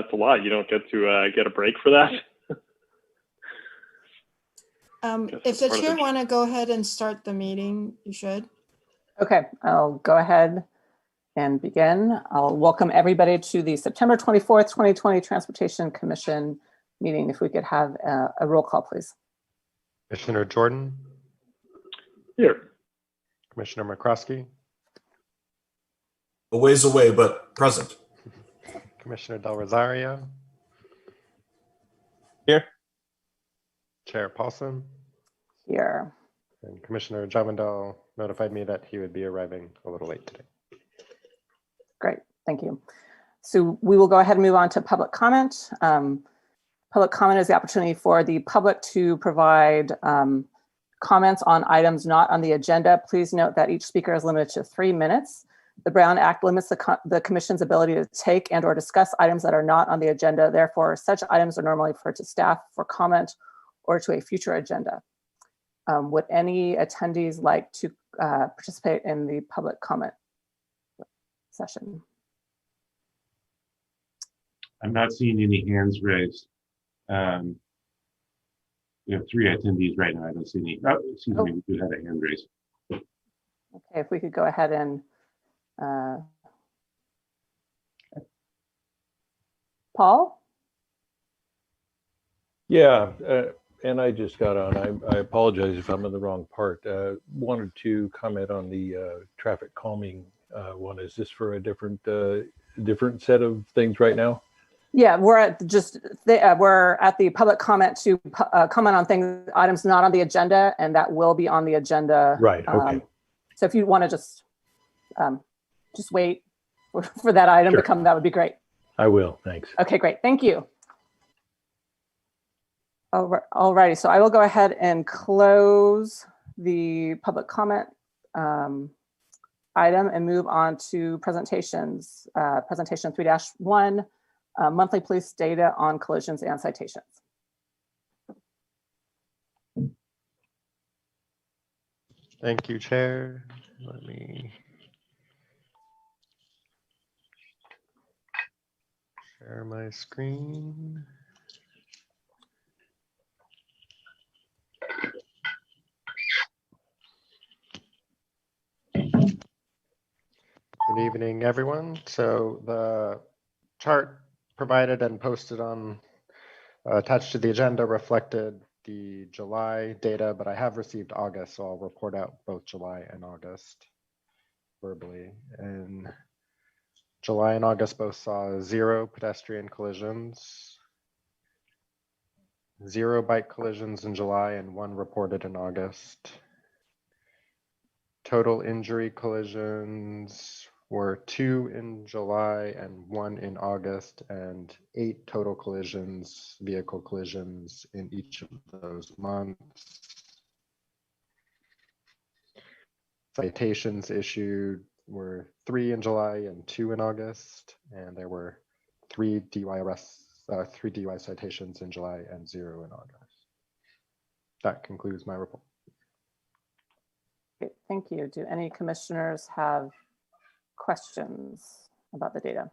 That's a lot. You don't get to get a break for that. If the chair want to go ahead and start the meeting, you should. Okay, I'll go ahead and begin. I'll welcome everybody to the September 24th, 2020 Transportation Commission meeting. If we could have a roll call, please. Commissioner Jordan. Here. Commissioner McCroskey. A ways away, but present. Commissioner Del Rosario. Here. Chair Paulson. Here. And Commissioner Javendal notified me that he would be arriving a little late today. Great, thank you. So we will go ahead and move on to public comment. Public comment is the opportunity for the public to provide comments on items not on the agenda. Please note that each speaker is limited to 3 minutes. The Brown Act limits the Commission's ability to take and or discuss items that are not on the agenda. Therefore, such items are normally referred to staff for comment or to a future agenda. Would any attendees like to participate in the public comment session? I'm not seeing any hands raised. We have 3 attendees right now. I don't see any. Oh, excuse me, we do have a hand raised. Okay, if we could go ahead and Paul? Yeah, and I just got on. I apologize if I'm in the wrong part. Wanted to comment on the traffic calming one. Is this for a different set of things right now? Yeah, we're at the public comment to comment on items not on the agenda, and that will be on the agenda. Right. Okay. So if you want to just wait for that item Sure. to come, that would be great. I will. Thanks. Okay, great. Thank you. All righty. So I will go ahead and close the public comment item and move on to presentations. Presentation 3-1, monthly police data on collisions and citations. Thank you, Chair. Let me share my screen. Good evening, everyone. So the chart provided and posted on attached to the agenda reflected the July data, but I have received August, so I'll report out both July and August verbally. And July and August both saw 0 pedestrian collisions, 0 bike collisions in July, and 1 reported in August. Total injury collisions were 2 in July and 1 in August, and 8 total collisions, vehicle collisions in each of those months. Citations issued were 3 in July and 2 in August, and there were 3 DUI arrests, 3 DUI citations in July and 0 in August. That concludes my report. Great, thank you. Do any commissioners have questions about the data?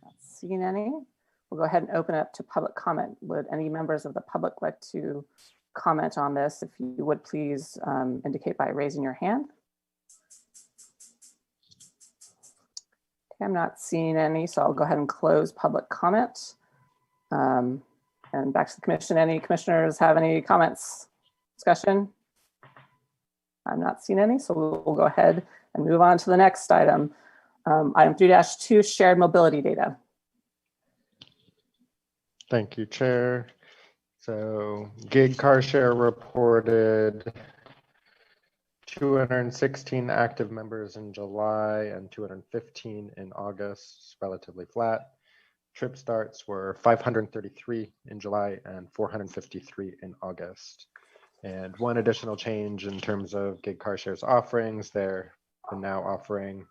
Not seeing any. We'll go ahead and open it up to public comment. Would any members of the public like to comment on this? If you would please indicate by raising your hand. Okay, I'm not seeing any, so I'll go ahead and close public comment. And back to the commission. Any commissioners have any comments, discussion? I'm not seeing any, so we'll go ahead and move on to the next item. Item 3-2, shared mobility data. Thank you, Chair. So gig car share reported 216 active members in July and 215 in August, relatively flat. Trip starts were 533 in July and 453 in August. And one additional change in terms of gig car shares offerings, they're now offering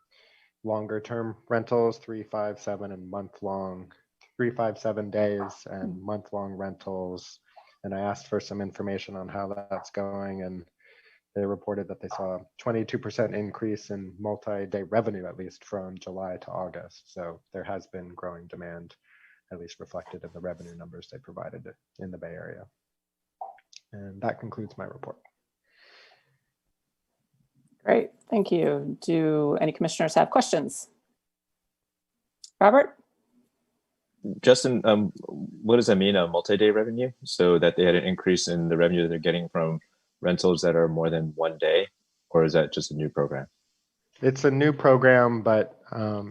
longer term rentals, 3, 5, 7 and month-long, 3, 5, 7 days and month-long rentals. And I asked for some information on how that's going, and they reported that they saw a 22% increase in multi-day revenue, at least from July to August. So there has been growing demand, at least reflected in the revenue numbers they provided in the Bay Area. And that concludes my report. Great, thank you. Do any commissioners have questions? Robert? Justin, what does that mean, multi-day revenue? So that they had an increase in the revenue that they're getting from rentals that are more than 1 day, or is that just a new program? It's a new program, but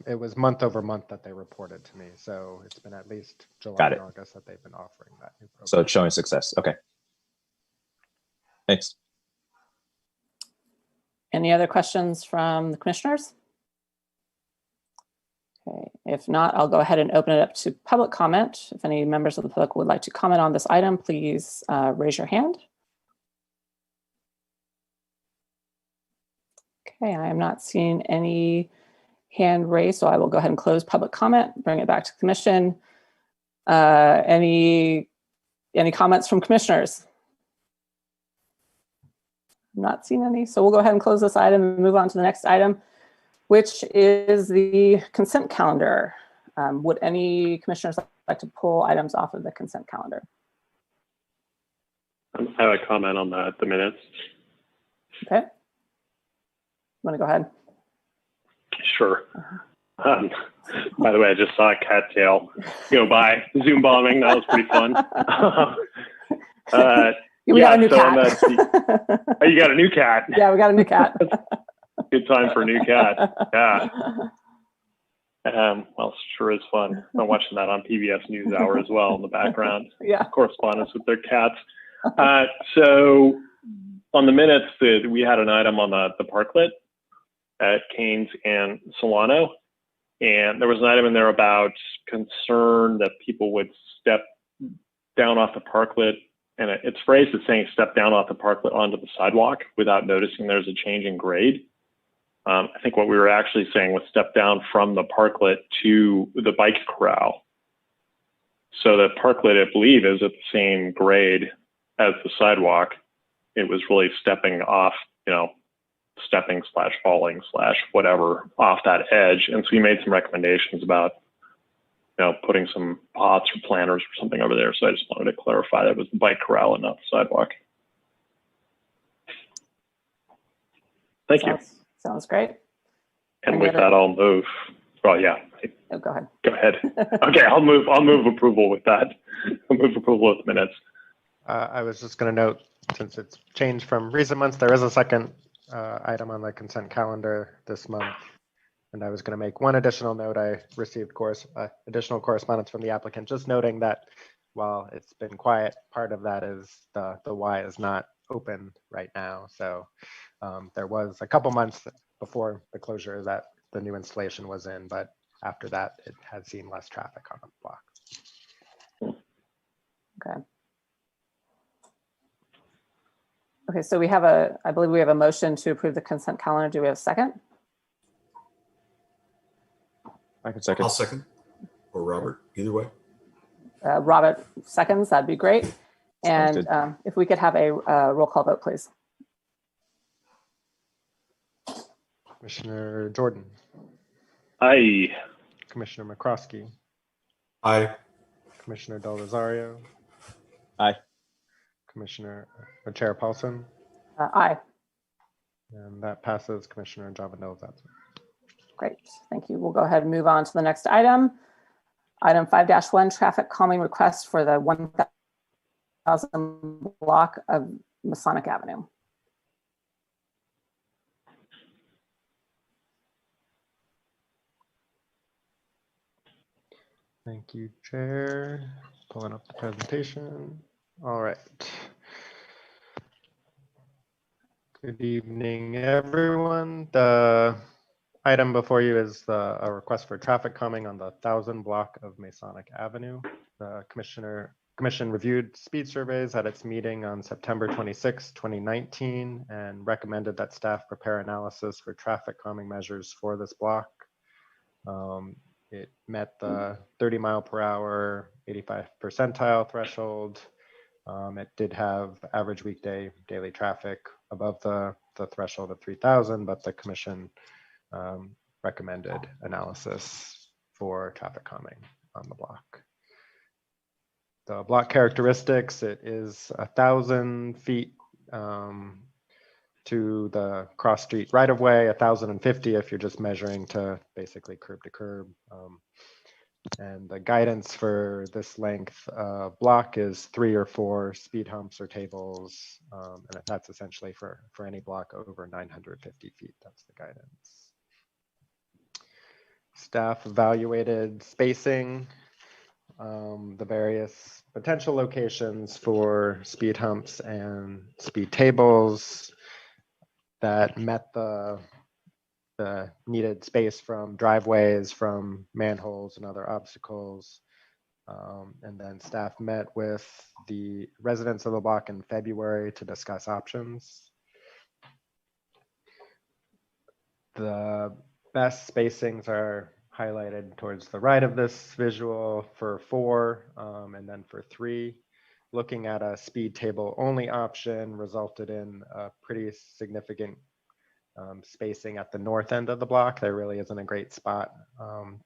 it was month over month that they reported to me. So it's been at least July and August that they've been offering that new program. So it's showing success. Okay. Thanks. Any other questions from the commissioners? Okay, if not, I'll go ahead and open it up to public comment. If any members of the public would like to comment on this item, please raise your hand. Okay, I am not seeing any hand raised, so I will go ahead and close public comment, bring it back to the commission. Any comments from commissioners? I'm not seeing any, so we'll go ahead and close this item and move on to the next item, which is the consent calendar. Would any commissioners like to pull items off of the consent calendar? I have a comment on the minutes. Okay. Want to go ahead? Sure. By the way, I just saw a cattail go by. Zoom bombing, that was pretty fun. We got a new cat. Oh, you got a new cat? Yeah, we got a new cat. Good time for a new cat. Yeah. Well, sure is fun. I'm watching that on PBS NewsHour as well in the background. Yeah. Correspondence with their cats. So on the minutes, we had an item on the parklet at Canes and Solano. And there was an item in there about concern that people would step down off the parklet. And it's phrased as saying step down off the parklet onto the sidewalk without noticing there's a change in grade. I think what we were actually saying was step down from the parklet to the bike corral. So the parklet, I believe, is at the same grade as the sidewalk. It was really stepping off, stepping / falling / whatever off that edge. And so we made some recommendations about, putting some pots or planters or something over there. So I just wanted to clarify that it was the bike corral and not the sidewalk. Thank you. Sounds great. And with that, I'll move. Well, yeah. Oh, go ahead. Go ahead. Okay, I'll move approval with that. I'll move approval of the minutes. I was just going to note, since it's changed from recent months, there is a second item on the consent calendar this month. And I was going to make one additional note. I received additional correspondence from the applicant, just noting that while it's been quiet, part of that is the Y is not open right now. So there was a couple months before the closure that the new installation was in, but after that, it had seen less traffic on the block. Okay. Okay, so I believe we have a motion to approve the consent calendar. Do we have a second? I can second. I'll second. Or Robert, either way. Robert seconds, that'd be great. And if we could have a roll call vote, please. Commissioner Jordan. Aye. Commissioner McCroskey. Aye. Commissioner Del Rosario. Aye. Chair Paulson. Aye. And that passes. Commissioner Javanil is absent. Great, thank you. We'll go ahead and move on to the next item. Item 5-1, traffic calming request for the 1000 block of Masonic Avenue. Thank you, Chair. Pulling up the presentation. All right. Good evening, everyone. The item before you is a request for traffic calming on the 1000 block of Masonic Avenue. The commission reviewed speed surveys at its meeting on September 26, 2019, and recommended that staff prepare analysis for traffic calming measures for this block. It met the 30 mile per hour, 85 percentile threshold. It did have average weekday daily traffic above the threshold of 3,000, but the commission recommended analysis for traffic calming on the block. The block characteristics, it is 1,000 feet to the cross street right of way, 1,050 if you're just measuring to basically curb to curb. And the guidance for this length block is 3 or 4 speed humps or tables. And that's essentially for any block over 950 feet. That's the guidance. Staff evaluated spacing, the various potential locations for speed humps and speed tables that met the needed space from driveways, from manholes and other obstacles. And then staff met with the residents of the block in February to discuss options. The best spacings are highlighted towards the right of this visual for 4 and then for 3. Looking at a speed table only option resulted in a pretty significant spacing at the north end of the block. There really isn't a great spot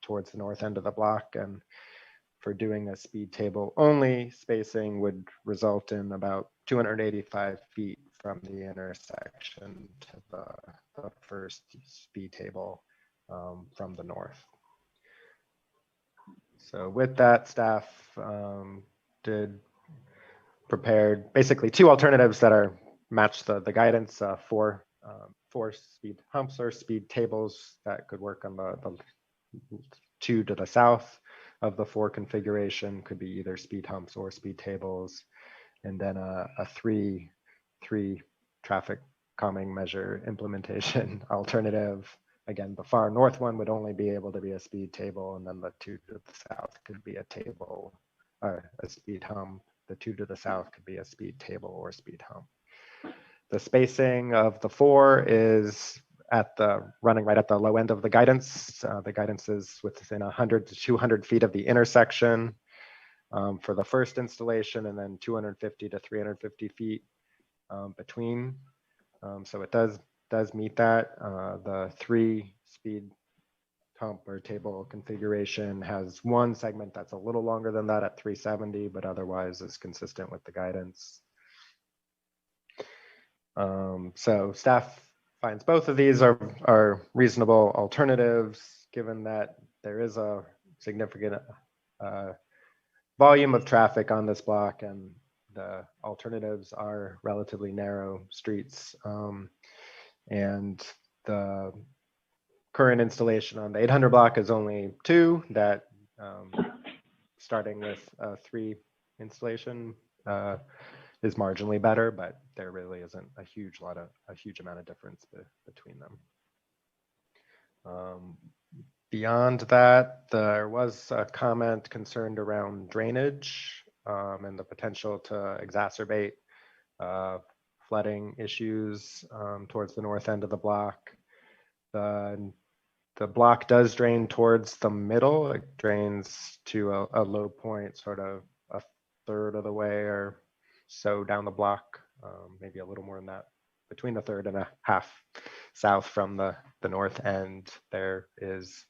towards the north end of the block. And for doing a speed table only, spacing would result in about 285 feet from the intersection to the first speed table from the north. So with that, staff prepared basically 2 alternatives that are match the guidance for 4 speed humps or speed tables that could work on the 2 to the south of the 4 configuration, could be either speed humps or speed tables, and then a 3 traffic calming measure implementation alternative. Again, the far north one would only be able to be a speed table, and then the 2 to the south could be a table or a speed hump. The 2 to the south could be a speed table or speed hump. The spacing of the 4 is running right at the low end of the guidance. The guidance is within 100 to 200 feet of the intersection for the first installation, and then 250 to 350 feet between. So it does meet that. The 3 speed hump or table configuration has one segment that's a little longer than that at 370, but otherwise is consistent with the guidance. So staff finds both of these are reasonable alternatives, given that there is a significant volume of traffic on this block, and the alternatives are relatively narrow streets. And the current installation on the 800 block is only 2, that starting with a 3 installation is marginally better, but there really isn't a huge amount of difference between them. Beyond that, there was a comment concerned around drainage and the potential to exacerbate flooding issues towards the north end of the block. The block does drain towards the middle. It drains to a low point, sort of a third of the way or so down the block, maybe a little more than that. Between a third and a half south from the north end, there is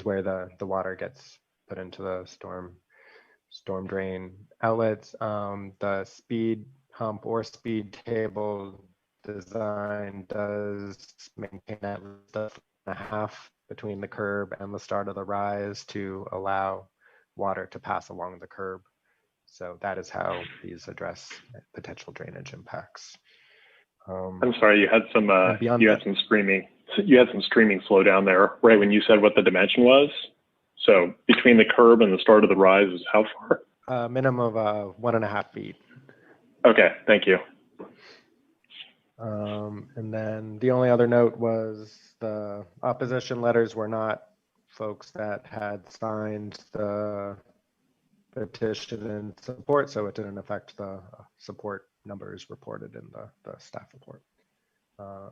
where the water gets put into the storm drain outlets. The speed hump or speed table design does maintain at least a foot and a half between the curb and the start of the rise to allow water to pass along the curb. So that is how these address potential drainage impacts. I'm sorry, you had some screaming. You had some screaming slow down there right when you said what the dimension was. So between the curb and the start of the rise is how far? Minimum of 1.5 feet. Okay, thank you. And then the only other note was the opposition letters were not folks that had signed the petition in support, so it didn't affect the support numbers reported in the staff report.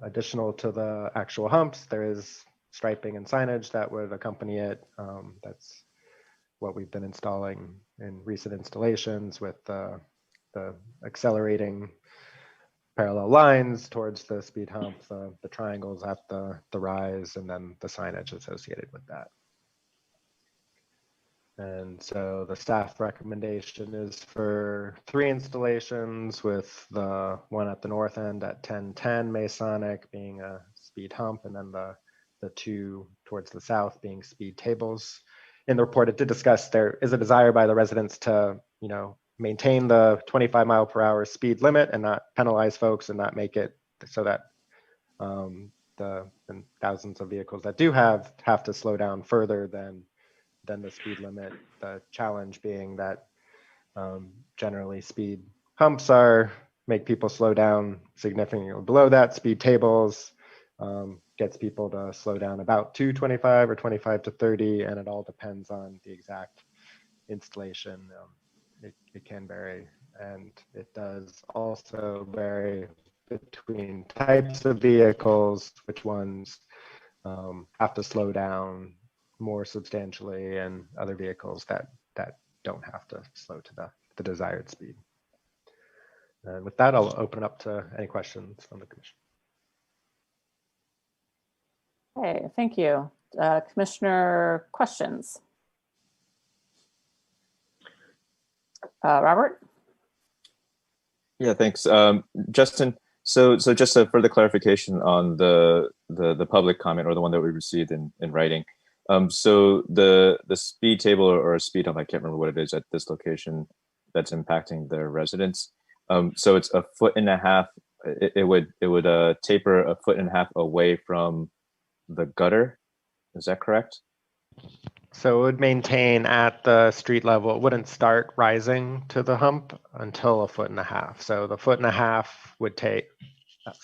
Additional to the actual humps, there is striping and signage that would accompany it. That's what we've been installing in recent installations with the accelerating parallel lines towards the speed hump, the triangles at the rise, and then the signage associated with that. And so the staff recommendation is for 3 installations, with the one at the north end at 1010 Masonic being a speed hump, and then the 2 towards the south being speed tables. In the report, it did discuss there is a desire by the residents to, maintain the 25-mile-per-hour speed limit and not penalize folks and not make it so that the thousands of vehicles that do have to slow down further than the speed limit. The challenge being that generally speed humps make people slow down significantly below that. Speed tables gets people to slow down about to 25 or 25 to 30, and it all depends on the exact installation. It can vary, and it does also vary between types of vehicles, which ones have to slow down more substantially, and other vehicles that don't have to slow to the desired speed. And with that, I'll open it up to any questions from the commission. Okay, thank you. Commissioner, questions? Robert? Yeah, thanks. Justin, so just a further clarification on the public comment, or the one that we received in writing. So the speed table or a speed hump, I can't remember what it is at this location that's impacting the residents. So it's 1.5 feet. It would taper 1.5 feet away from the gutter. Is that correct? So it would maintain at the street level. It wouldn't start rising to the hump until 1.5 feet. So the 1.5 feet would take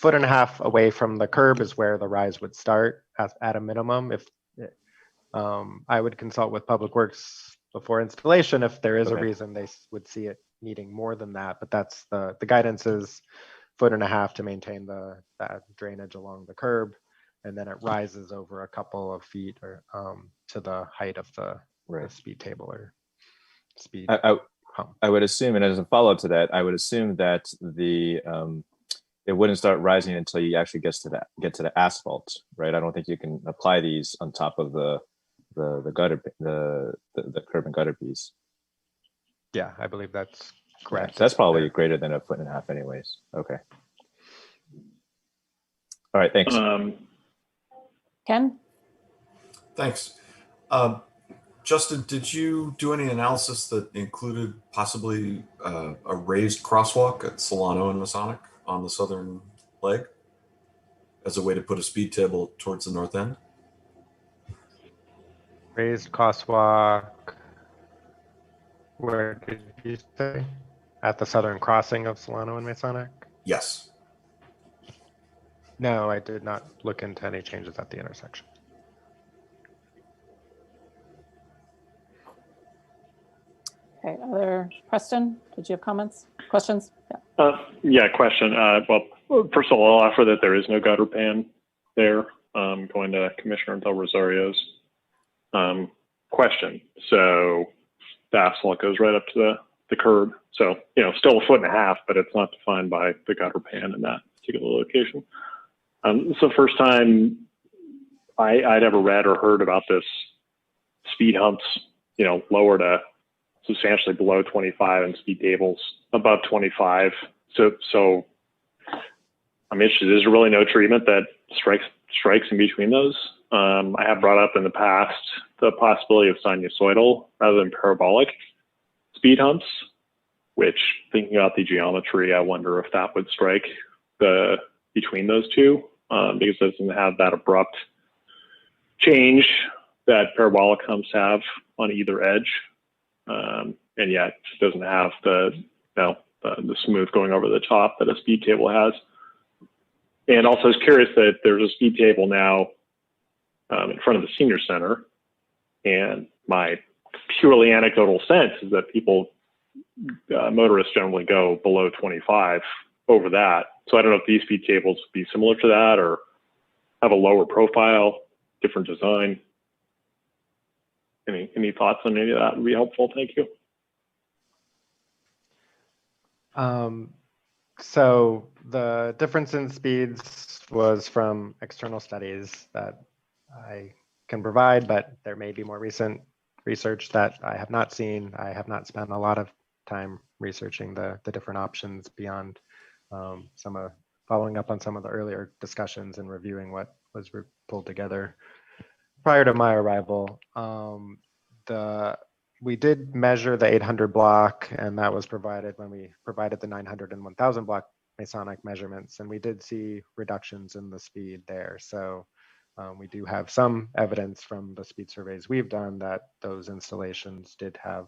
1.5 feet away from the curb is where the rise would start at a minimum. If I would consult with Public Works before installation if there is a reason they would see it needing more than that. But that's the guidance is 1.5 feet to maintain that drainage along the curb, and then it rises over a couple of feet or to the height of the speed table or speed hump. I would assume, and as a follow-up to that, I would assume that it wouldn't start rising until you actually get to the asphalt, right? I don't think you can apply these on top of the gutter, the curb and gutter piece. Yeah, I believe that's correct. Yeah, that's probably greater than 1.5 feet anyways. Okay. All right, thanks. Ken? Thanks. Justin, did you do any analysis that included possibly a raised crosswalk at Solano and Masonic on the southern leg as a way to put a speed table towards the north end? Raised crosswalk. Where did you say? At the southern crossing of Solano and Masonic? Yes. No, I did not look into any changes at the intersection. Okay, Preston, did you have comments, questions? Yeah, question. Well, first of all, I'll offer that there is no gutter pan there. Going to Commissioner Del Rosario's question. So the asphalt goes right up to the curb. So, still 1.5 feet, but it's not defined by the gutter pan in that particular location. It's the first time I'd ever read or heard about this speed humps, lower to substantially below 25 and speed tables above 25. So I'm interested, is there really no treatment that strikes in between those? I have brought up in the past the possibility of sinusoidal rather than parabolic speed humps, which, thinking about the geometry, I wonder if that would strike between those two, because it doesn't have that abrupt change that parabolic humps have on either edge, and yet it doesn't have the smooth going over the top that a speed table has. And also, I was curious that there's a speed table now in front of the senior center, and my purely anecdotal sense is that motorists generally go below 25 over that. So I don't know if these speed tables would be similar to that or have a lower profile, different design. Any thoughts on any of that would be helpful. Thank you. So the difference in speeds was from external studies that I can provide, but there may be more recent research that I have not seen. I have not spent a lot of time researching the different options beyond following up on some of the earlier discussions and reviewing what was pulled together prior to my arrival. We did measure the 800 block, and that was provided when we provided the 900 and 1000 block Masonic measurements, and we did see reductions in the speed there. So we do have some evidence from the speed surveys we've done that those installations did have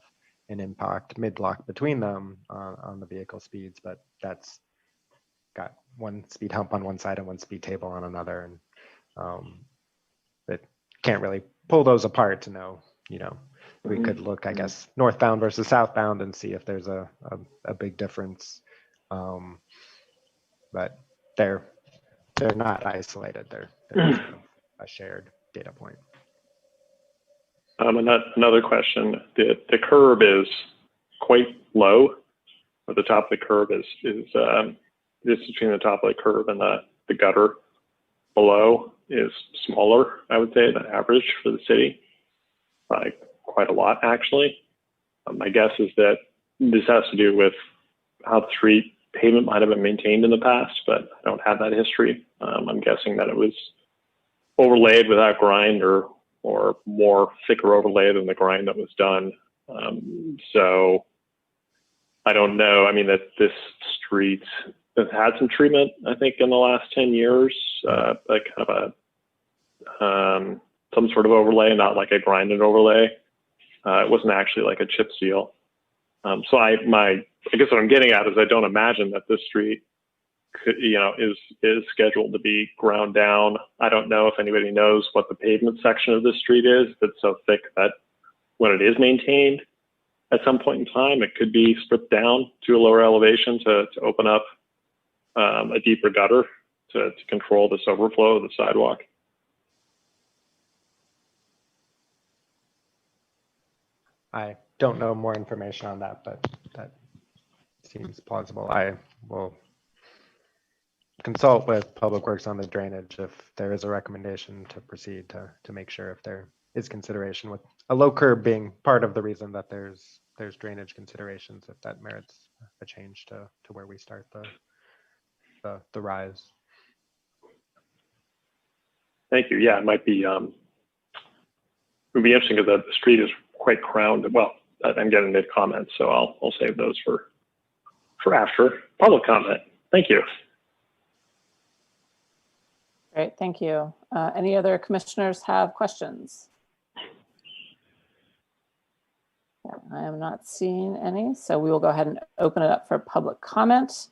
an impact mid-block between them on the vehicle speeds, but that's got one speed hump on one side and one speed table on another, and it can't really pull those apart to know, we could look, I guess, northbound versus southbound and see if there's a big difference. But they're not isolated. They're sort of a shared data point. Another question: the curb is quite low, or the top of the curb is just between the top of the curb and the gutter below is smaller, I would say, than average for the city. By quite a lot, actually. My guess is that this has to do with how the street pavement might have been maintained in the past, but I don't have that history. I'm guessing that it was overlaid without grind or more thicker overlay than the grind that was done. So I don't know. I mean, that this street has had some treatment, I think, in the last 10 years, like kind of some sort of overlay, not like a grinded overlay. It wasn't actually like a chip seal. So I guess what I'm getting at is I don't imagine that this street could, is scheduled to be ground down. I don't know if anybody knows what the pavement section of this street is that's so thick that when it is maintained at some point in time, it could be stripped down to a lower elevation to open up a deeper gutter to control this overflow of the sidewalk. I don't know more information on that, but that seems plausible. I will consult with Public Works on the drainage if there is a recommendation to proceed to make sure if there is consideration, with a low curb being part of the reason that there's drainage considerations, if that merits a change to where we start the rise. Thank you. Yeah, it might be it would be interesting because the street is quite crowned. Well, I'm getting mid comments, so I'll save those for after public comment. Thank you. Great, thank you. Any other commissioners have questions? Yeah, I am not seeing any, so we will go ahead and open it up for public comment.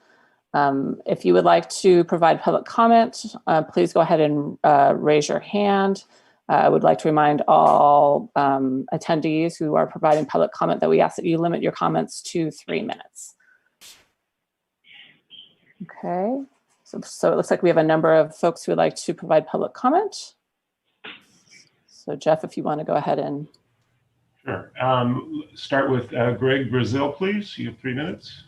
If you would like to provide public comment, please go ahead and raise your hand. I would like to remind all attendees who are providing public comment that we ask that you limit your comments to 3 minutes. Okay, so it looks like we have a number of folks who would like to provide public comment. So Jeff, if you want to go ahead and. Sure. Start with Greg Brazil, please. You have 3 minutes.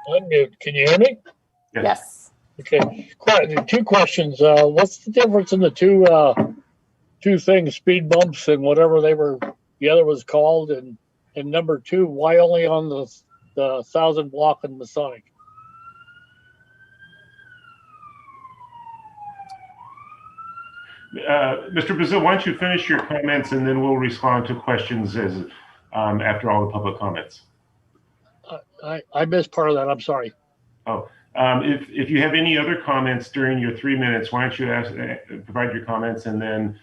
Unmute. Can you hear me? Yes. Okay. Two questions. What's the difference in the two things, speed bumps and whatever the other was called, and number two, why only on the 1000 block and Masonic? Mr. Brazil, why don't you finish your comments and then we'll respond to questions after all the public comments. I missed part of that. I'm sorry. Oh, if you have any other comments during your 3 minutes, why don't you provide your comments, and then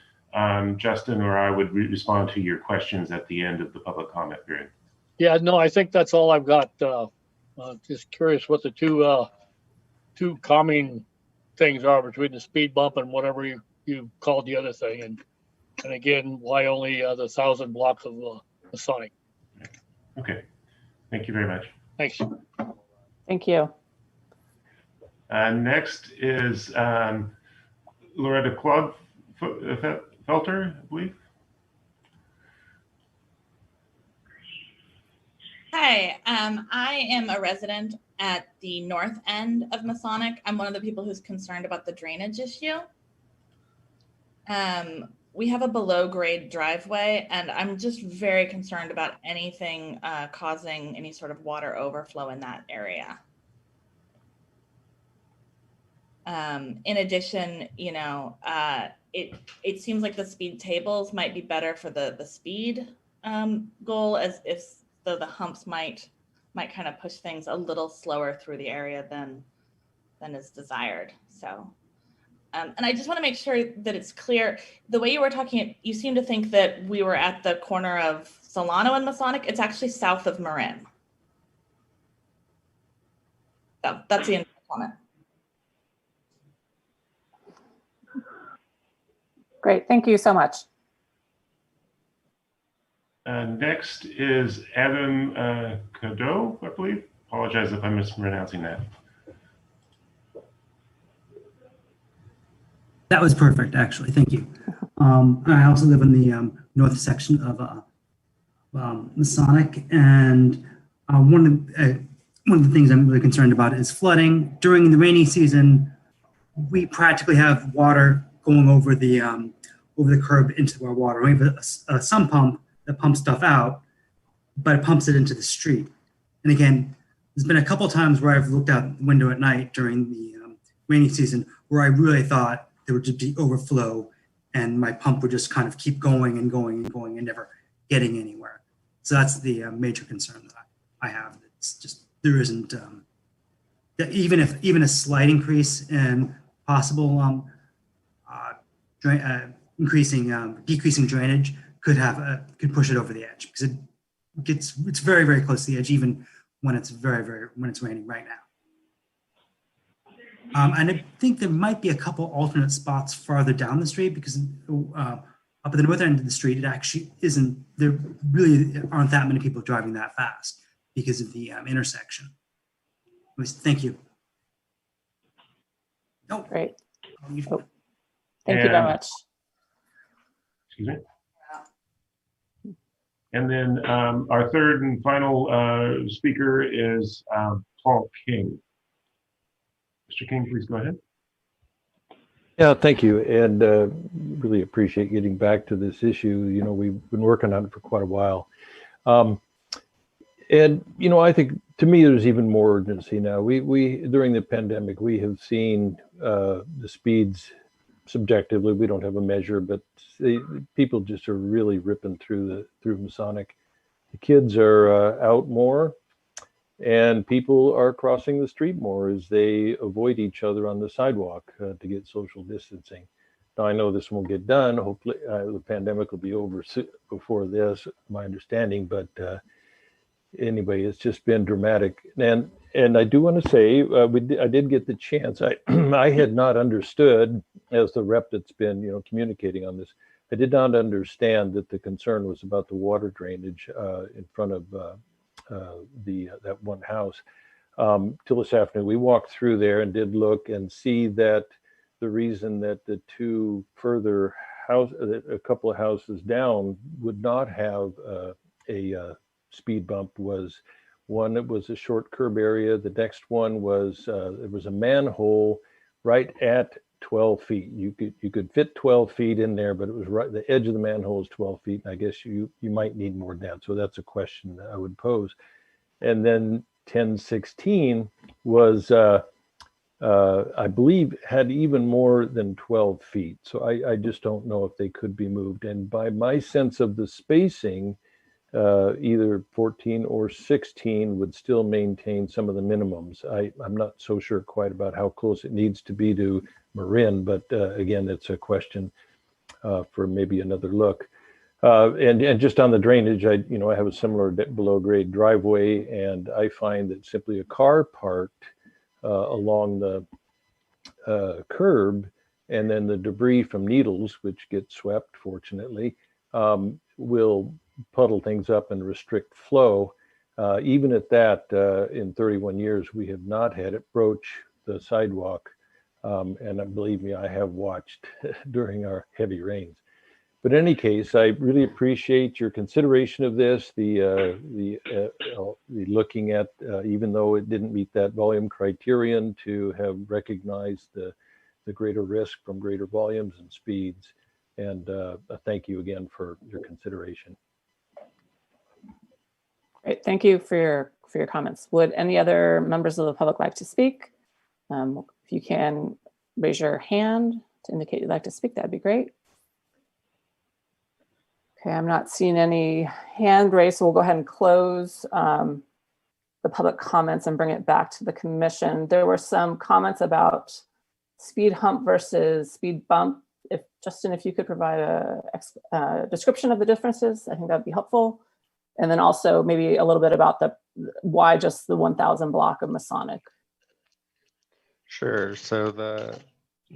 Justin or I would respond to your questions at the end of the public comment period. Yeah, no, I think that's all I've got. Just curious what the two calming things are between the speed bump and whatever you called the other thing, and again, why only the 1000 blocks of Masonic? Okay, thank you very much. Thanks. Thank you. Next is Loretta Felter, I believe. Hi, Hi, I am a resident at the north end of Masonic. I'm one of the people who's concerned about the drainage issue. We have a below grade driveway, and I'm just very concerned about anything causing any sort of water overflow in that area. In addition, you know, it seems like the speed tables might be better for the speed goal, as if though the humps might kind of push things a little slower through the area than is desired. So, and I just want to make sure that it's clear. The way you were talking, you seem to think that we were at the corner of Solano and Masonic. It's actually south of Marin. So that's the comment. Great, thank you so much. Next is Adam Cadeau, I believe. Apologize if I'm mispronouncing that. That was perfect, actually. Thank you. I also live in the north section of Masonic, and one of the things I'm really concerned about is flooding. During the rainy season, we practically have water going over the curb into our water. We have a sump pump that pumps stuff out, but it pumps it into the street. And again, there's been a couple of times where I've looked out the window at night during the rainy season where I really thought there would just be overflow and my pump would just kind of keep going and going and going and never getting anywhere. So that's the major concern that I have. It's just, there isn't, even a slight increase in possible decreasing drainage could push it over the edge, because it's very, very close to the edge, even when it's when it's raining right now. And I think there might be a couple alternate spots farther down the street, because up at the north end of the street, it actually isn't, there really aren't that many people driving that fast because of the intersection. Thank you. Oh, great. Oh, thank you very much. Excuse me. And then our third and final speaker is Paul King. Mr. King, please go ahead. Yeah, thank you. And really appreciate getting back to this issue. You know, we've been working on it for quite a while. And, you know, I think to me, there's even more urgency now. We during the pandemic, we have seen the speeds subjectively. We don't have a measure, but people just are really ripping through Masonic. The kids are out more, and people are crossing the street more as they avoid each other on the sidewalk to get social distancing. Now, I know this won't get done. Hopefully, the pandemic will be over before this, my understanding. But anyway, it's just been dramatic. And I do want to say, I did get the chance. I had not understood, as the rep that's been, you know, communicating on this, I did not understand that the concern was about the water drainage in front of that one house. Till this afternoon, we walked through there and did look and see that the reason that the two further a couple of houses down would not have a speed bump was, one, it was a short curb area. The next one was it was a manhole right at 12 feet. You could fit 12 feet in there, but it was right, the edge of the manhole is 12 feet. And I guess you might need more than that. So that's a question that I would pose. And then 1016 was, I believe, had even more than 12 feet. So I just don't know if they could be moved. And by my sense of the spacing, either 14 or 16 would still maintain some of the minimums. I'm not so sure quite about how close it needs to be to Marin, but again, it's a question for maybe another look. And just on the drainage, I have a similar below grade driveway, and I find that simply a car parked along the curb, and then the debris from needles, which get swept, fortunately, will puddle things up and restrict flow. Even at that, in 31 years, we have not had it broach the sidewalk. And believe me, I have watched during our heavy rains. But in any case, I really appreciate your consideration of this, the looking at, even though it didn't meet that volume criterion, to have recognized the greater risk from greater volumes and speeds. And thank you again for your consideration. Great, thank you for your comments. Would any other members of the public like to speak? If you can raise your hand to indicate you'd like to speak, that'd be great. Okay, I'm not seeing any hand raised, so we'll go ahead and close the public comments and bring it back to the commission. There were some comments about speed hump versus speed bump. Justin, if you could provide a description of the differences, I think that'd be helpful. And then also maybe a little bit about why just the 1000 block of Masonic. Sure. So the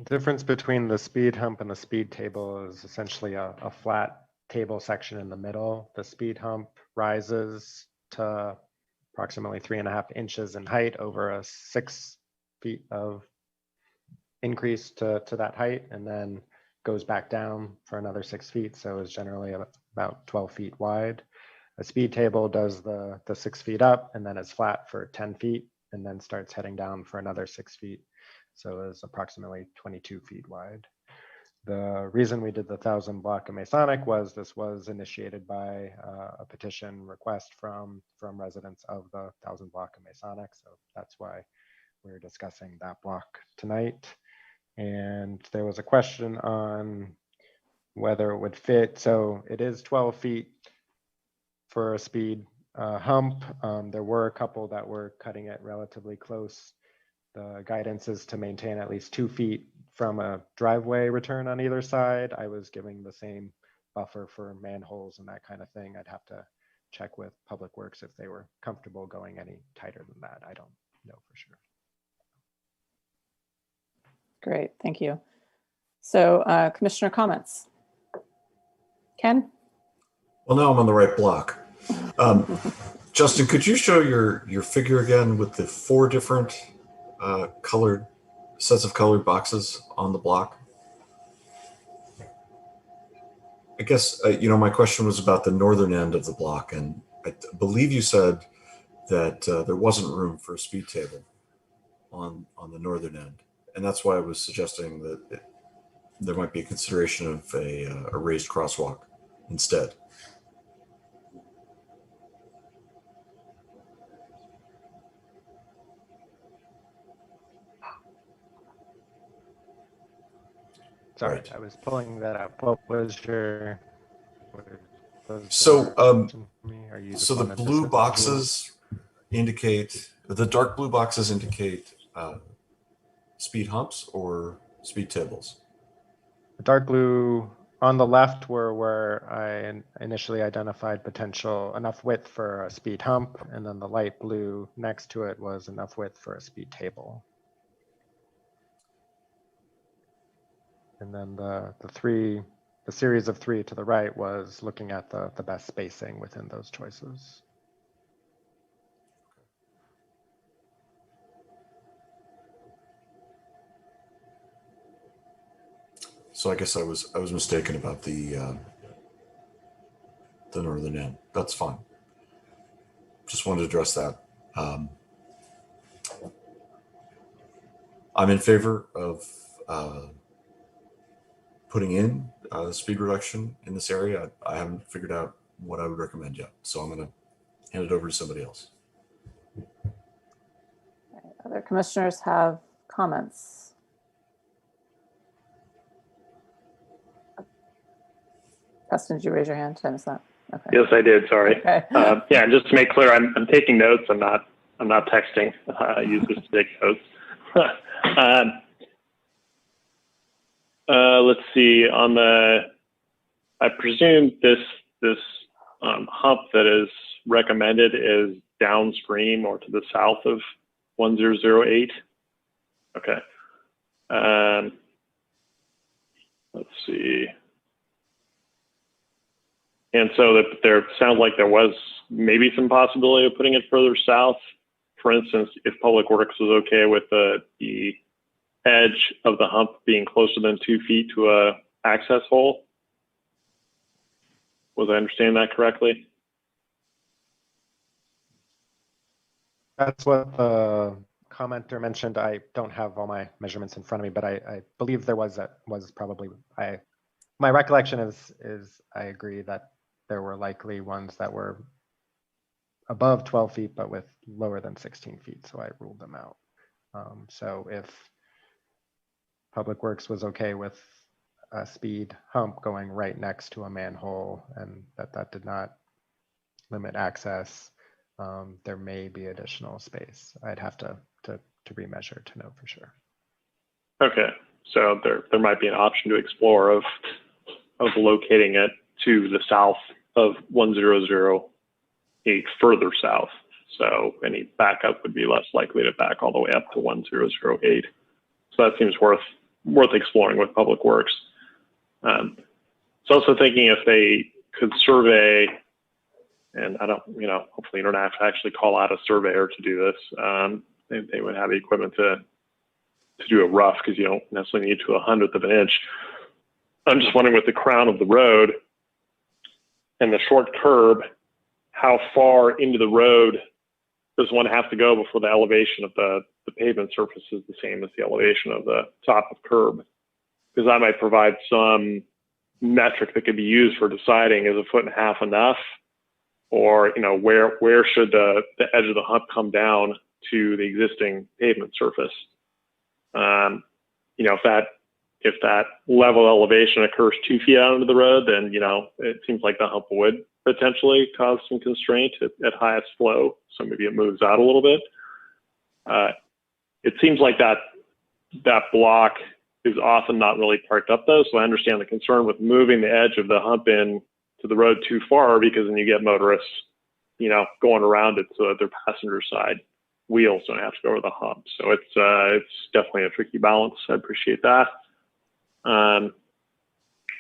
difference between the speed hump and the speed table is essentially a flat table section in the middle. The speed hump rises to approximately 3.5 inches in height over a 6 feet of increase to that height, and then goes back down for another 6 feet. So it's generally about 12 feet wide. A speed table does the 6 feet up and then is flat for 10 feet and then starts heading down for another 6 feet. So it's approximately 22 feet wide. The reason we did the 1000 block of Masonic was this was initiated by a petition request from residents of the 1000 block of Masonic. So that's why we're discussing that block tonight. And there was a question on whether it would fit. So it is 12 feet for a speed hump. There were a couple that were cutting it relatively close. The guidance is to maintain at least 2 feet from a driveway return on either side. I was giving the same buffer for manholes and that kind of thing. I'd have to check with Public Works if they were comfortable going any tighter than that. I don't know for sure. Great, thank you. So commissioner comments. Ken? Well, now I'm on the right block. Justin, could you show your figure again with the 4 different colored sets of colored boxes on the block? I guess, my question was about the northern end of the block, and I believe you said that there wasn't room for a speed table on the northern end. And that's why I was suggesting that there might be a consideration of a raised crosswalk instead. Sorry, I was pulling that up. What was your? So the blue boxes indicate, the dark blue boxes indicate speed humps or speed tables? The dark blue on the left were where I initially identified potential enough width for a speed hump, and then the light blue next to it was enough width for a speed table. And then the series of 3 to the right was looking at the best spacing within those choices. So I guess I was mistaken about the northern end. That's fine. Just wanted to address that. I'm in favor of putting in the speed reduction in this area. I haven't figured out what I would recommend yet, so I'm going to hand it over to somebody else. Other commissioners have comments? Preston, did you raise your hand? Did I miss that? Okay. Yes, I did. Sorry. Okay. Yeah, and just to make clear, I'm taking notes. I'm not texting. I use this to take notes. Let's see. I presume this hump that is recommended is downstream or to the south of 1008. Okay. Let's see. And so there sounds like there was maybe some possibility of putting it further south. For instance, if Public Works was okay with the edge of the hump being closer than 2 feet to a access hole. Was I understanding that correctly? That's what the commenter mentioned. I don't have all my measurements in front of me, but I believe there was probably, my recollection is I agree that there were likely ones that were above 12 feet, but with lower than 16 feet. So I ruled them out. So if Public Works was okay with a speed hump going right next to a manhole and that did not limit access, there may be additional space. I'd have to remeasure to know for sure. Okay, so there might be an option to explore of locating it to the south of 1008 further south. So any backup would be less likely to back all the way up to 1008. So that seems worth exploring with Public Works. So also thinking if they could survey, and I don't, hopefully you don't have to actually call out a surveyor to do this. They would have the equipment to do a rough, because you don't necessarily need to a 100th of an inch. I'm just wondering with the crown of the road and the short curb, how far into the road does one have to go before the elevation of the pavement surface is the same as the elevation of the top of curb? Because that might provide some metric that could be used for deciding, is 1.5 feet enough? Or, where should the edge of the hump come down to the existing pavement surface? If that level elevation occurs 2 feet out into the road, then, it seems like the hump would potentially cause some constraint at highest flow. So maybe it moves out a little bit. It seems like that block is often not really parked up though. So I understand the concern with moving the edge of the hump in to the road too far, because then you get motorists, going around it so that their passenger side wheels don't have to go over the hump. So it's definitely a tricky balance. I appreciate that. On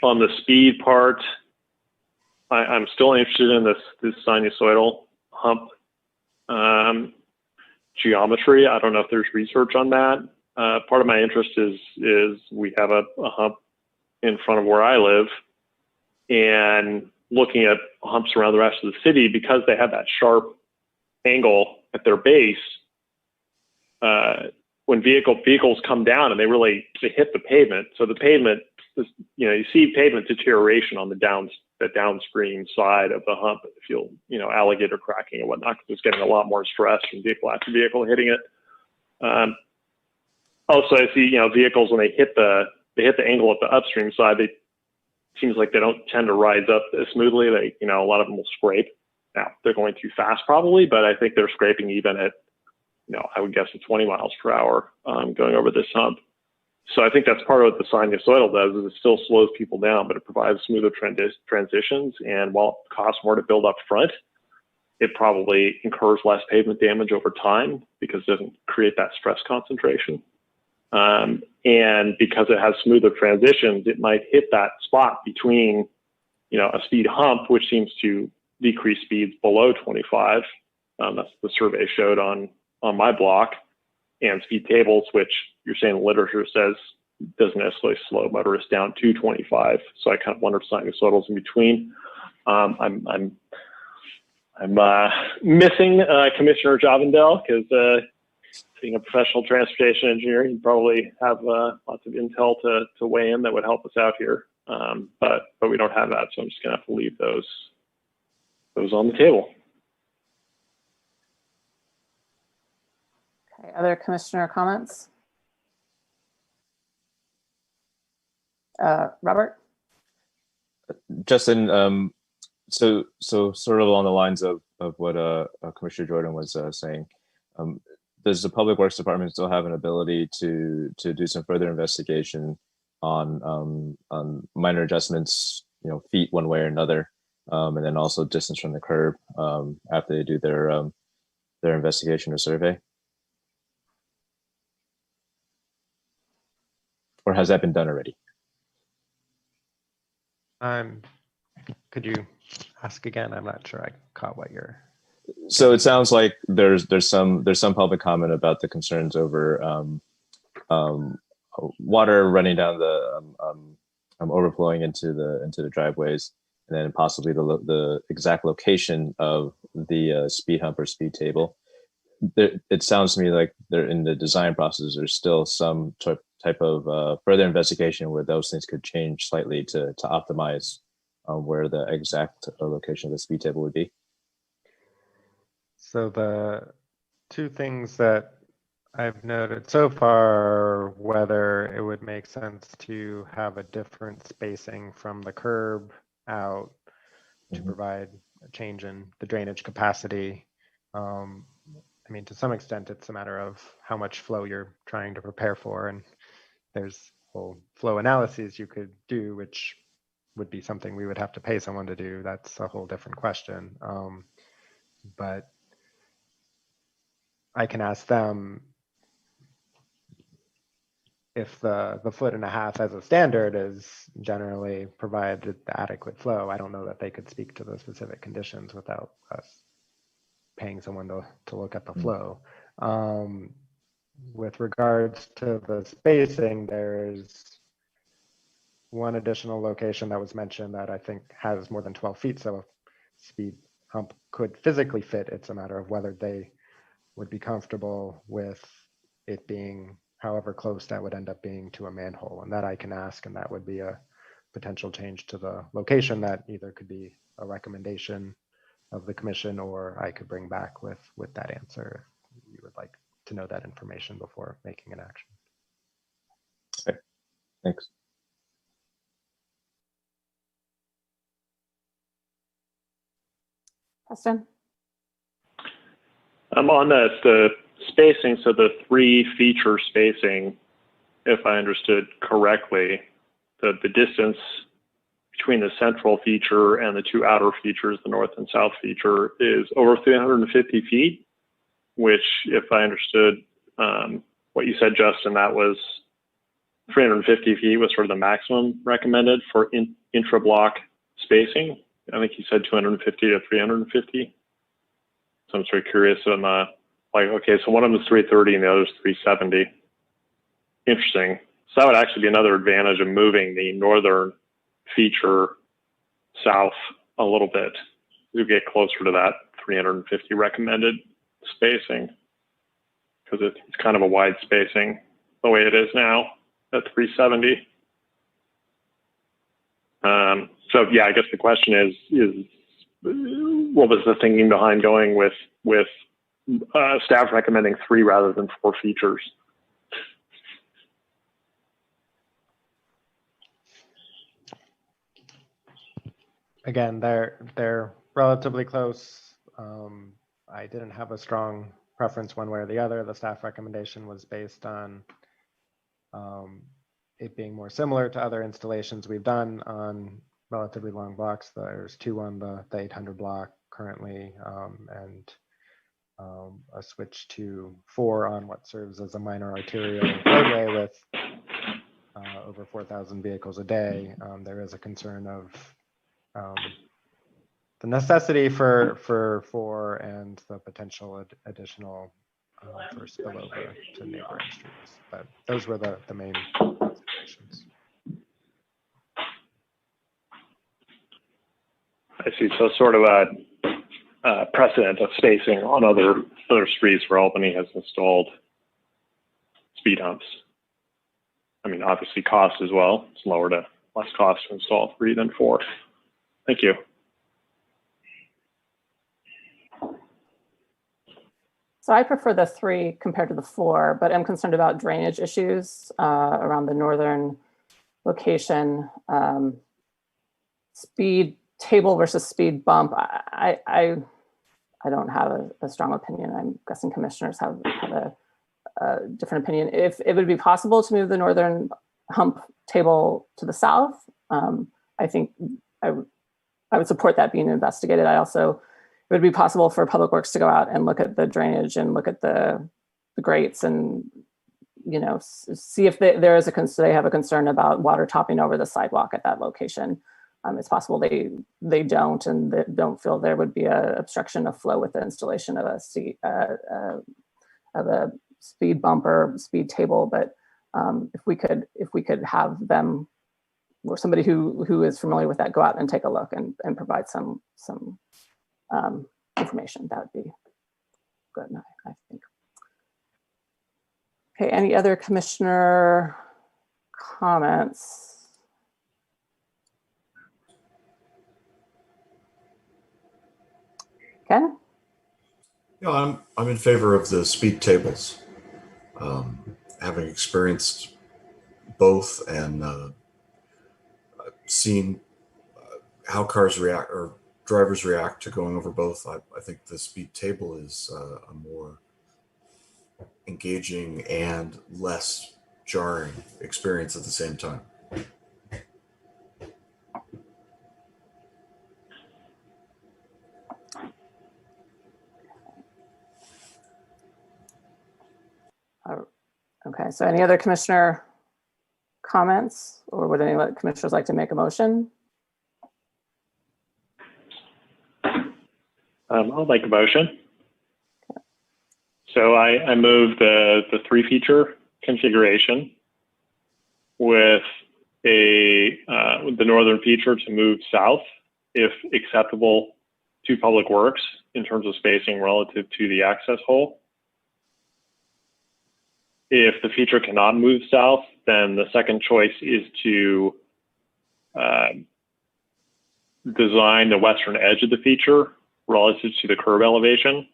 the speed part, I'm still interested in this sinusoidal hump geometry. I don't know if there's research on that. Part of my interest is we have a hump in front of where I live, and looking at humps around the rest of the city, because they have that sharp angle at their base. When vehicles come down and they hit the pavement. So the pavement, you see pavement deterioration on the downstream side of the hump. If you'll, alligator cracking and whatnot, because it's getting a lot more stress from vehicle after vehicle hitting it. Also, I see, vehicles when they hit the angle at the upstream side, it seems like they don't tend to rise up as smoothly. A lot of them will scrape. Now they're going too fast probably, but I think they're scraping even at, I would guess at 20 miles per hour going over this hump. So I think that's part of what the sinusoidal does, is it still slows people down, but it provides smoother transitions. And while it costs more to build up front, it probably incurs less pavement damage over time because it doesn't create that stress concentration. And because it has smoother transitions, it might hit that spot between, a speed hump, which seems to decrease speeds below 25. That's the survey showed on my block, and speed tables, which you're saying the literature says doesn't necessarily slow motorists down to 25. So I kind of wonder if sinusoidals in between. I'm missing Commissioner Javendel, because being a professional transportation engineer, you probably have lots of intel to weigh in that would help us out here. But we don't have that, so I'm just gonna have to leave those on the table. Okay, other commissioner comments? Robert? Justin, so sort of along the lines of what Commissioner Jordan was saying, does the Public Works Department still have an ability to do some further investigation on minor adjustments, feet one way or another, and then also distance from the curb after they do their investigation or survey? Or has that been done already? Could you ask again? I'm not sure I caught what you're. So it sounds like there's some public comment about the concerns over water running down the overflowing into the driveways, and then possibly the exact location of the speed hump or speed table. It sounds to me like they're in the design process. There's still some type of further investigation where those things could change slightly to optimize where the exact location of the speed table would be. So the two things that I've noted so far, whether it would make sense to have a different spacing from the curb out to provide a change in the drainage capacity. I mean, to some extent, it's a matter of how much flow you're trying to prepare for. And there's whole flow analyses you could do, which would be something we would have to pay someone to do. That's a whole different question. But I can ask them if the 1.5 feet as a standard is generally provided the adequate flow. I don't know that they could speak to the specific conditions without us paying someone to look at the flow. With regards to the spacing, there's one additional location that was mentioned that I think has more than 12 feet. So a speed hump could physically fit. It's a matter of whether they would be comfortable with it being however close that would end up being to a manhole. And that I can ask, and that would be a potential change to the location that either could be a recommendation of the commission, or I could bring back with that answer if you would like to know that information before making an action. Okay, thanks. Preston? I'm on the spacing, so the 3 feature spacing, if I understood correctly, the distance between the central feature and the 2 outer features, the north and south feature, is over 350 feet, which, if I understood what you said, Justin, that was 350 feet was sort of the maximum recommended for intra-block spacing. I think you said 250 to 350. So I'm sort of curious on like, okay, so one of them is 330 and the other is 370. Interesting. So that would actually be another advantage of moving the northern feature south a little bit. You get closer to that 350 recommended spacing, because it's kind of a wide spacing the way it is now at 370. So yeah, I guess the question is what was the thinking behind going with staff recommending 3 rather than 4 features? Again, they're relatively close. I didn't have a strong preference one way or the other. The staff recommendation was based on it being more similar to other installations we've done on relatively long blocks. There's 2 on the 800 block currently, and a switch to 4 on what serves as a minor arterial roadway with over 4,000 vehicles a day. There is a concern of the necessity for 4 and the potential additional for spillover to neighboring streets. But those were the main considerations. I see. So sort of a precedent of spacing on other streets where Albany has installed speed humps. I mean, obviously cost as well. It's less cost to install 3 than 4. Thank you. So I prefer the 3 compared to the 4, but I'm concerned about drainage issues around the northern location. Speed table versus speed bump. I don't have a strong opinion. I'm guessing commissioners have a different opinion. If it would be possible to move the northern hump table to the south, I think I would support that being investigated. I also, it would be possible for Public Works to go out and look at the drainage and look at the grates and, you know, see if they have a concern about water topping over the sidewalk at that location. It's possible they don't, and they don't feel there would be a obstruction of flow with the installation of a speed bump or speed table. But if we could have them or somebody who is familiar with that, go out and take a look and provide some information. That would be good, I think. Okay, any other commissioner comments? Ken? Yeah, I'm in favor of the speed tables. Having experienced both and seen how cars react or drivers react to going over both, I think the speed table is a more engaging and less jarring experience at the same time. Okay, so any other commissioner comments, or would any commissioners like to make a motion? I'll make a motion. So I move the 3-feature configuration with the northern feature to move south if acceptable to Public Works in terms of spacing relative to the access hole. If the feature cannot move south, then the second choice is to design the western edge of the feature relative to the curb elevation.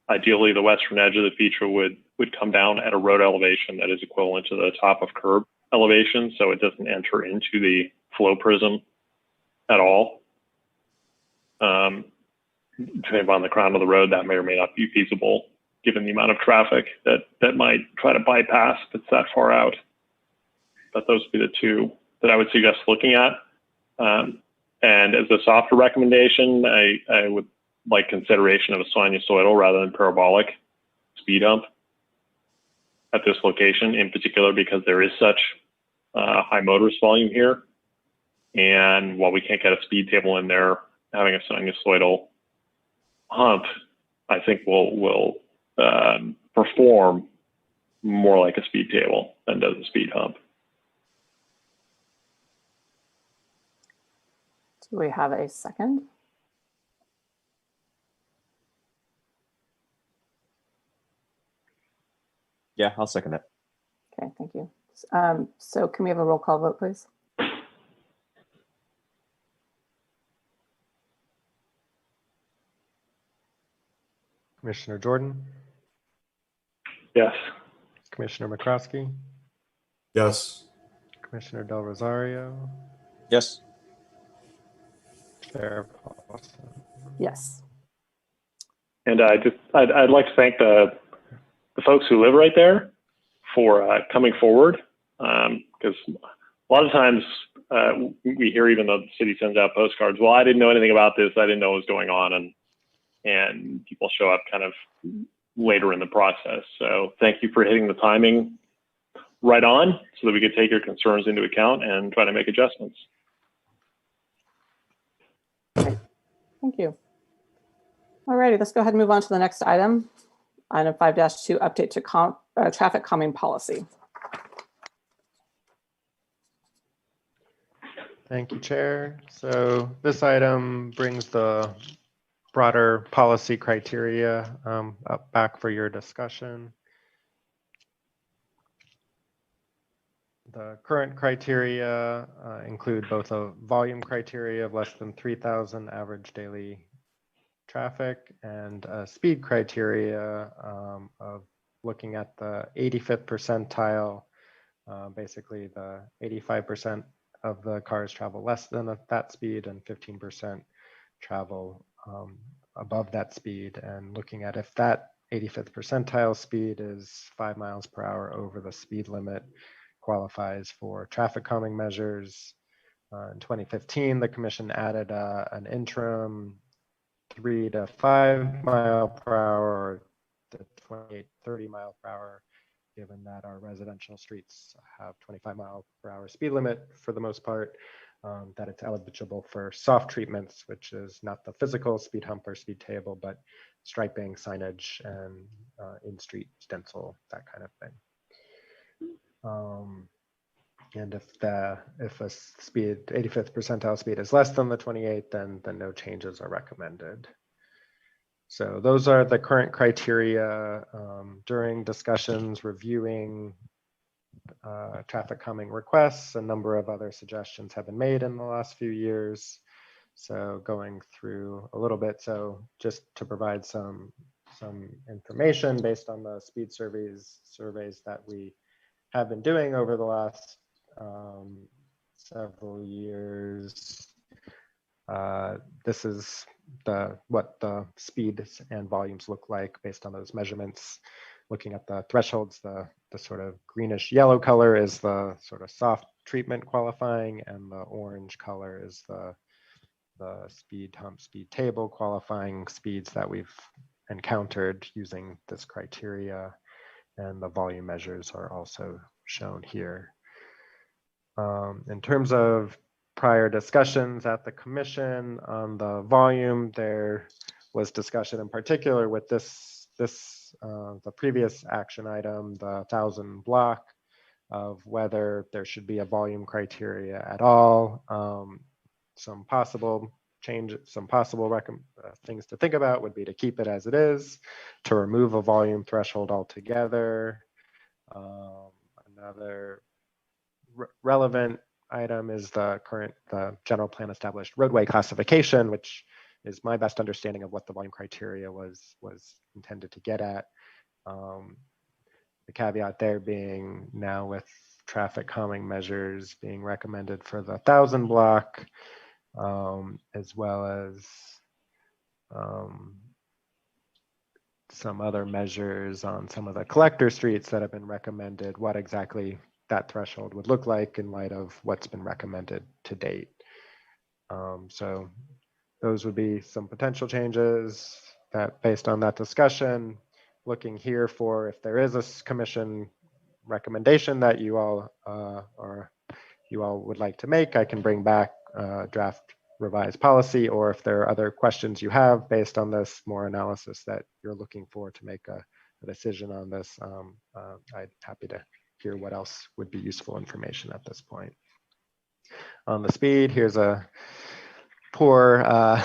Ideally, the western edge of the feature would come down at a road elevation that is equivalent to the top of curb elevation, so it doesn't enter into the flow prism at all. Depending upon the crown of the road, that may or may not be feasible given the amount of traffic that might try to bypass if it's that far out. But those would be the two that I would suggest looking at. And as a softer recommendation, I would like consideration of a sinusoidal rather than parabolic speed hump at this location, in particular because there is such high motorist volume here. And while we can't get a speed table in there, having a sinusoidal hump, I think will perform more like a speed table than does a speed hump. Do we have a second? Yeah, I'll second that. Okay, thank you. So can we have a roll call vote, please? Commissioner Jordan, Yes. Commissioner McCroskey, Yes. Commissioner Del Rosario, Yes. Chair Paulson. Yes. And I'd like to thank the folks who live right there for coming forward, because a lot of times we hear, even though the city sends out postcards, well, I didn't know anything about this, I didn't know what was going on, and people show up kind of later in the process. So thank you for hitting the timing right on so that we could take your concerns into account and try to make adjustments. Thank you. All righty, let's go ahead and move on to the next item. Item 5-2, update to traffic calming policy. Thank you, Chair. So this item brings the broader policy criteria back for your discussion. The current criteria include both a volume criteria of less than 3,000 average daily traffic and a speed criteria of looking at the 85th percentile. Basically, the 85% of the cars travel less than that speed and 15% travel above that speed, and looking at if that 85th percentile speed is 5 miles per hour over the speed limit, qualifies for traffic calming measures. In 2015, the commission added an interim 3 to 5 mile per hour or the 28, 30 mile per hour, given that our residential streets have 25 mile per hour speed limit for the most part, that it's eligible for soft treatments, which is not the physical speed hump or speed table, but striping, signage, and in-street stencil, that kind of thing. And if a speed 85th percentile speed is less than the 28, then no changes are recommended. So those are the current criteria. During discussions reviewing traffic calming requests, a number of other suggestions have been made in the last few years. So going through a little bit, so just to provide some information based on the speed surveys that we have been doing over the last several years. This is what the speeds and volumes look like based on those measurements. Looking at the thresholds, the sort of greenish yellow color is the sort of soft treatment qualifying, and the orange color is the speed hump speed table qualifying speeds that we've encountered using this criteria, and the volume measures are also shown here. In terms of prior discussions at the commission on the volume, there was discussion in particular with the previous action item, the 1,000 block, of whether there should be a volume criteria at all. Some possible things to think about would be to keep it as it is, to remove a volume threshold altogether. Another relevant item is the general plan established roadway classification, which is my best understanding of what the volume criteria was intended to get at. The caveat there being now with traffic calming measures being recommended for the 1,000 block, as well as some other measures on some of the collector streets that have been recommended, what exactly that threshold would look like in light of what's been recommended to date. So those would be some potential changes that based on that discussion. Looking here for if there is a commission recommendation that you all would like to make, I can bring back draft revised policy, or if there are other questions you have based on this more analysis that you're looking for to make a decision on this, I'm happy to hear what else would be useful information at this point. On the speed, here's a poor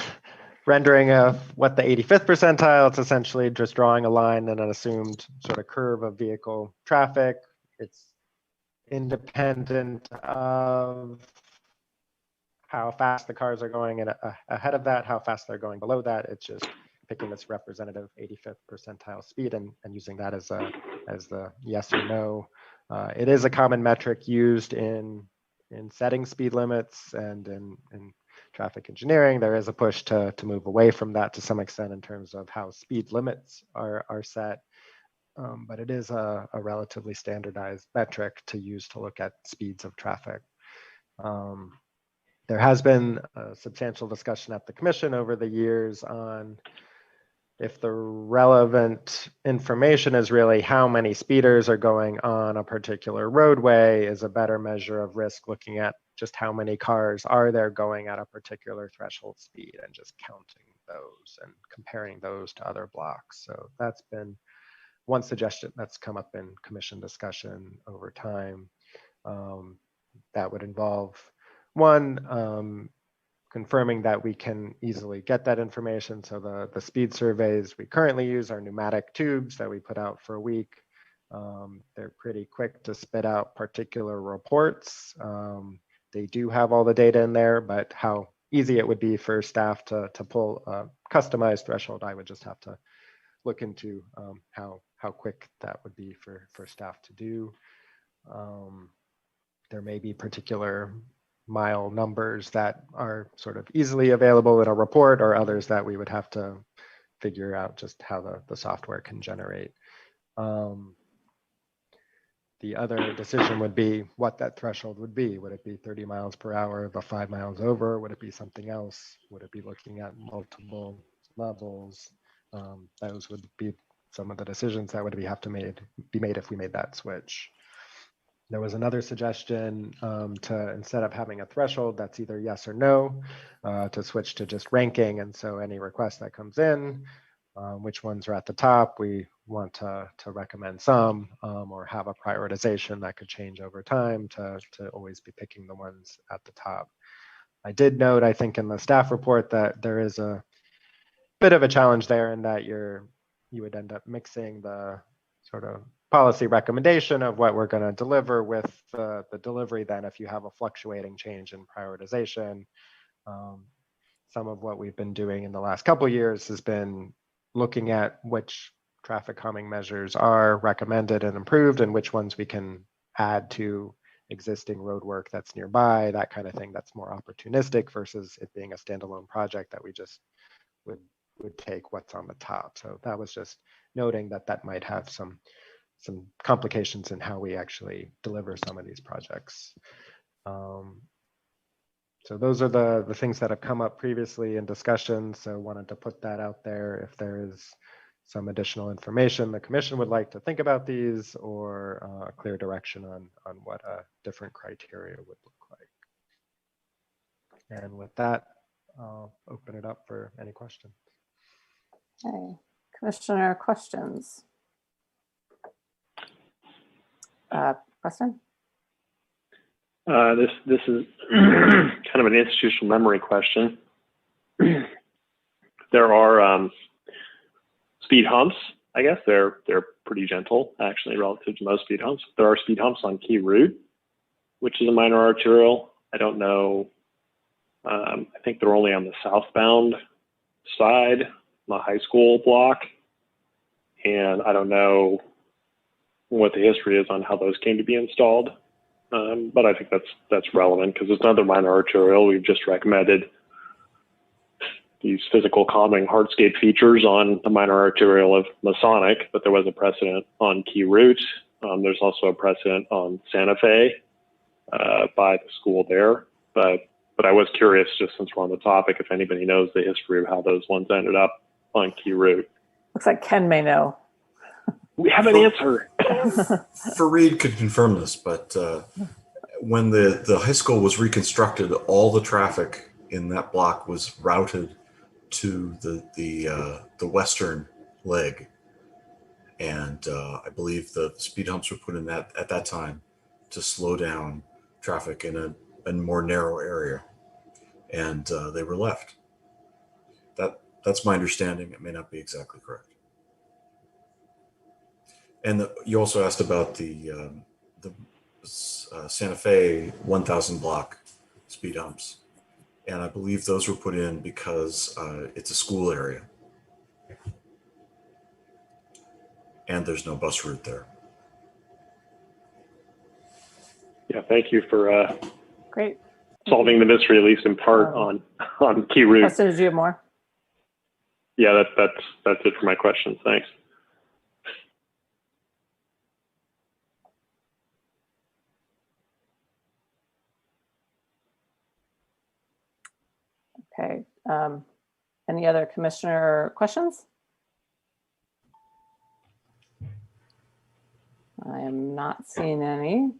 rendering of what the 85th percentile. It's essentially just drawing a line and an assumed sort of curve of vehicle traffic. It's independent of how fast the cars are going, and ahead of that, how fast they're going below that. It's just picking this representative 85th percentile speed and using that as the yes or no. It is a common metric used in setting speed limits and in traffic engineering. There is a push to move away from that to some extent in terms of how speed limits are set. But it is a relatively standardized metric to use to look at speeds of traffic. There has been a substantial discussion at the commission over the years on if the relevant information is really how many speeders are going on a particular roadway is a better measure of risk, looking at just how many cars are there going at a particular threshold speed and just counting those and comparing those to other blocks. So that's been one suggestion that's come up in commission discussion over time. That would involve one, confirming that we can easily get that information. So the speed surveys we currently use are pneumatic tubes that we put out for a week. They're pretty quick to spit out particular reports. They do have all the data in there, but how easy it would be for staff to pull a customized threshold, I would just have to look into how quick that would be for staff to do. There may be particular mile numbers that are sort of easily available in a report, or others that we would have to figure out just how the software can generate. The other decision would be what that threshold would be. Would it be 30 miles per hour, the 5 miles over? Would it be something else? Would it be looking at multiple levels? Those would be some of the decisions that would have to be made if we made that switch. There was another suggestion to, instead of having a threshold that's either yes or no, to switch to just ranking. And so any request that comes in, which ones are at the top. We want to recommend some or have a prioritization that could change over time to always be picking the ones at the top. I did note, I think in the staff report, that there is a bit of a challenge there in that you would end up mixing the sort of policy recommendation of what we're going to deliver with the delivery then if you have a fluctuating change in prioritization. Some of what we've been doing in the last couple of years has been looking at which traffic calming measures are recommended and improved and which ones we can add to existing road work that's nearby, that kind of thing that's more opportunistic versus it being a standalone project that we just would take what's on the top. So that was just noting that might have some complications in how we actually deliver some of these projects. So those are the things that have come up previously in discussion. So wanted to put that out there. If there is some additional information the commission would like to think about these, or a clear direction on what a different criteria would look like. And with that, I'll open it up for any questions. Okay, Commissioner, questions? Preston? This is kind of an institutional memory question. There are speed humps. I guess they're pretty gentle actually relative to most speed humps. There are speed humps on Key Route, which is a minor arterial. I don't know. I think they're only on the southbound side, the high school block, and I don't know what the history is on how those came to be installed. But I think that's relevant because it's another minor arterial. We've just recommended these physical calming hardscape features on the minor arterial of Masonic, but there was a precedent on Key Route. There's also a precedent on Santa Fe by the school there. But I was curious, just since we're on the topic, if anybody knows the history of how those ones ended up on Key Route. Looks like Ken may know. We have an answer. Fareed could confirm this, but when the high school was reconstructed, all the traffic in that block was routed to the western leg, and I believe the speed humps were put in that at that time to slow down traffic in a more narrow area, and they were left. That's my understanding. It may not be exactly correct. And you also asked about the Santa Fe 1000 block speed humps. And I believe those were put in because it's a school area. And there's no bus route there. Yeah, thank you for Great. solving the mystery, at least in part, on Key Route. Preston, did you have more? Yeah, that's it for my questions. Thanks. Okay. Any other commissioner questions? I am not seeing any.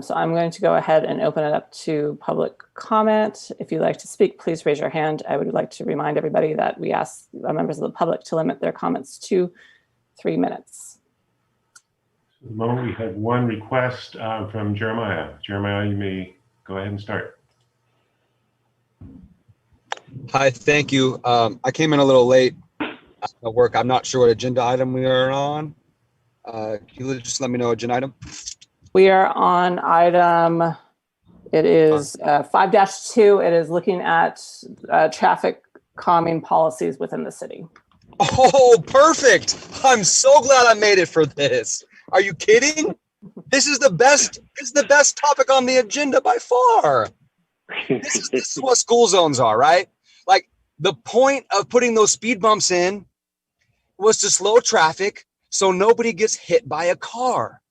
So I'm going to go ahead and open it up to public comment. If you'd like to speak, please raise your hand. I would like to remind everybody that we ask members of the public to limit their comments to 3 minutes. At the moment, we have one request from Jeremiah. Jeremiah, you may go ahead and start. Hi, thank you. I came in a little late at work. I'm not sure what agenda item we are on. Can you just let me know agenda item? We are on item, it is 5-2. It is looking at traffic calming policies within the city. Oh, perfect. I'm so glad I made it for this. Are you kidding? This is the best topic on the agenda by far. This is what school zones are, right? Like, the point of putting those speed bumps in was to slow traffic so nobody gets hit by a car,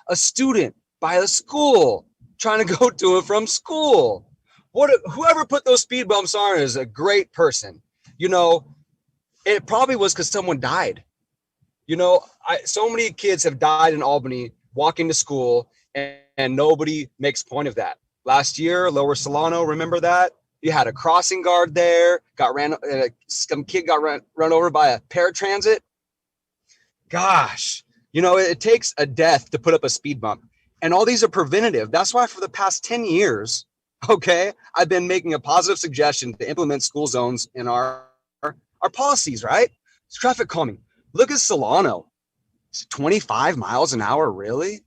a student, by a school, trying to go to and from school. Whoever put those speed bumps on is a great person. You know, it probably was because someone died. You know, so many kids have died in Albany walking to school, and nobody makes point of that. Last year, Lower Solano, remember that? You had a crossing guard there, some kid got run over by a paratransit. Gosh, you know, it takes a death to put up a speed bump. And all these are preventative. That's why for the past 10 years, okay, I've been making a positive suggestion to implement school zones in our policies, right? It's traffic calming. Look at Solano. It's 25 miles an hour, really?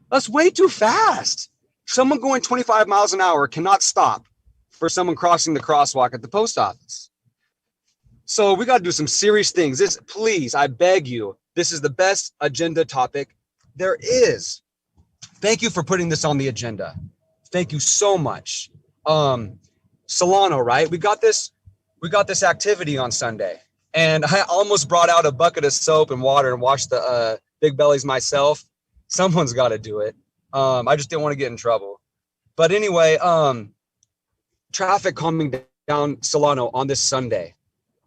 That's way too fast. Someone going 25 miles an hour cannot stop for someone crossing the crosswalk at the post office. So we got to do some serious things. This, please, I beg you, this is the best agenda topic there is. Thank you for putting this on the agenda. Thank you so much. Solano, right? We got this activity on Sunday, and I almost brought out a bucket of soap and water and washed the big bellies myself. Someone's got to do it. I just didn't want to get in trouble. But anyway, traffic calming down Solano on this Sunday.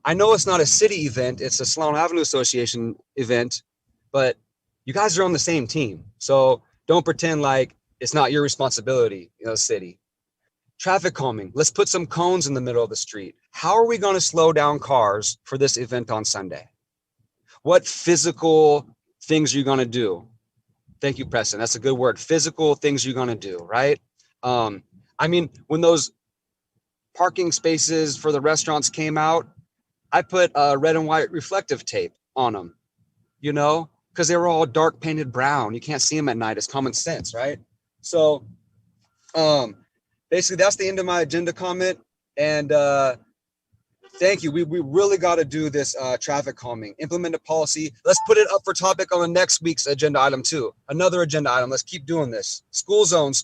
I know it's not a city event, it's a Solano Avenue Association event, but you guys are on the same team. So don't pretend like it's not your responsibility, you know, city. Traffic calming, let's put some cones in the middle of the street. How are we going to slow down cars for this event on Sunday? What physical things are you going to do? Thank you, Preston. That's a good word. Physical things you're going to do, right? I mean, when those parking spaces for the restaurants came out, I put red and white reflective tape on them, you know, because they were all dark painted brown. You can't see them at night. It's common sense, right? So basically, that's the end of my agenda comment. And thank you. We really got to do this traffic calming, implement a policy. Let's put it up for topic on the next week's agenda item too. Another agenda item. Let's keep doing this. School zones.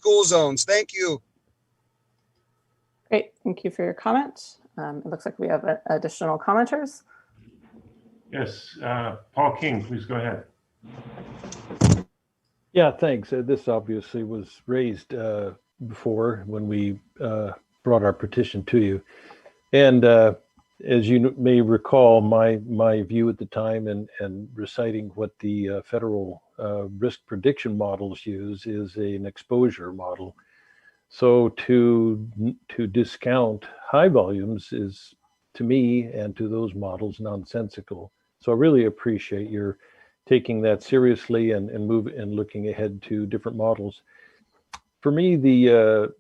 Thank you. Great. Thank you for your comment. It looks like we have additional commenters. Yes, Paul King, please go ahead. Yeah, thanks. This obviously was raised before when we brought our petition to you. And as you may recall, my view at the time and reciting what the federal risk prediction models use is an exposure model. So to discount high volumes is, to me and to those models, nonsensical. So I really appreciate your taking that seriously and looking ahead to different models. For me, the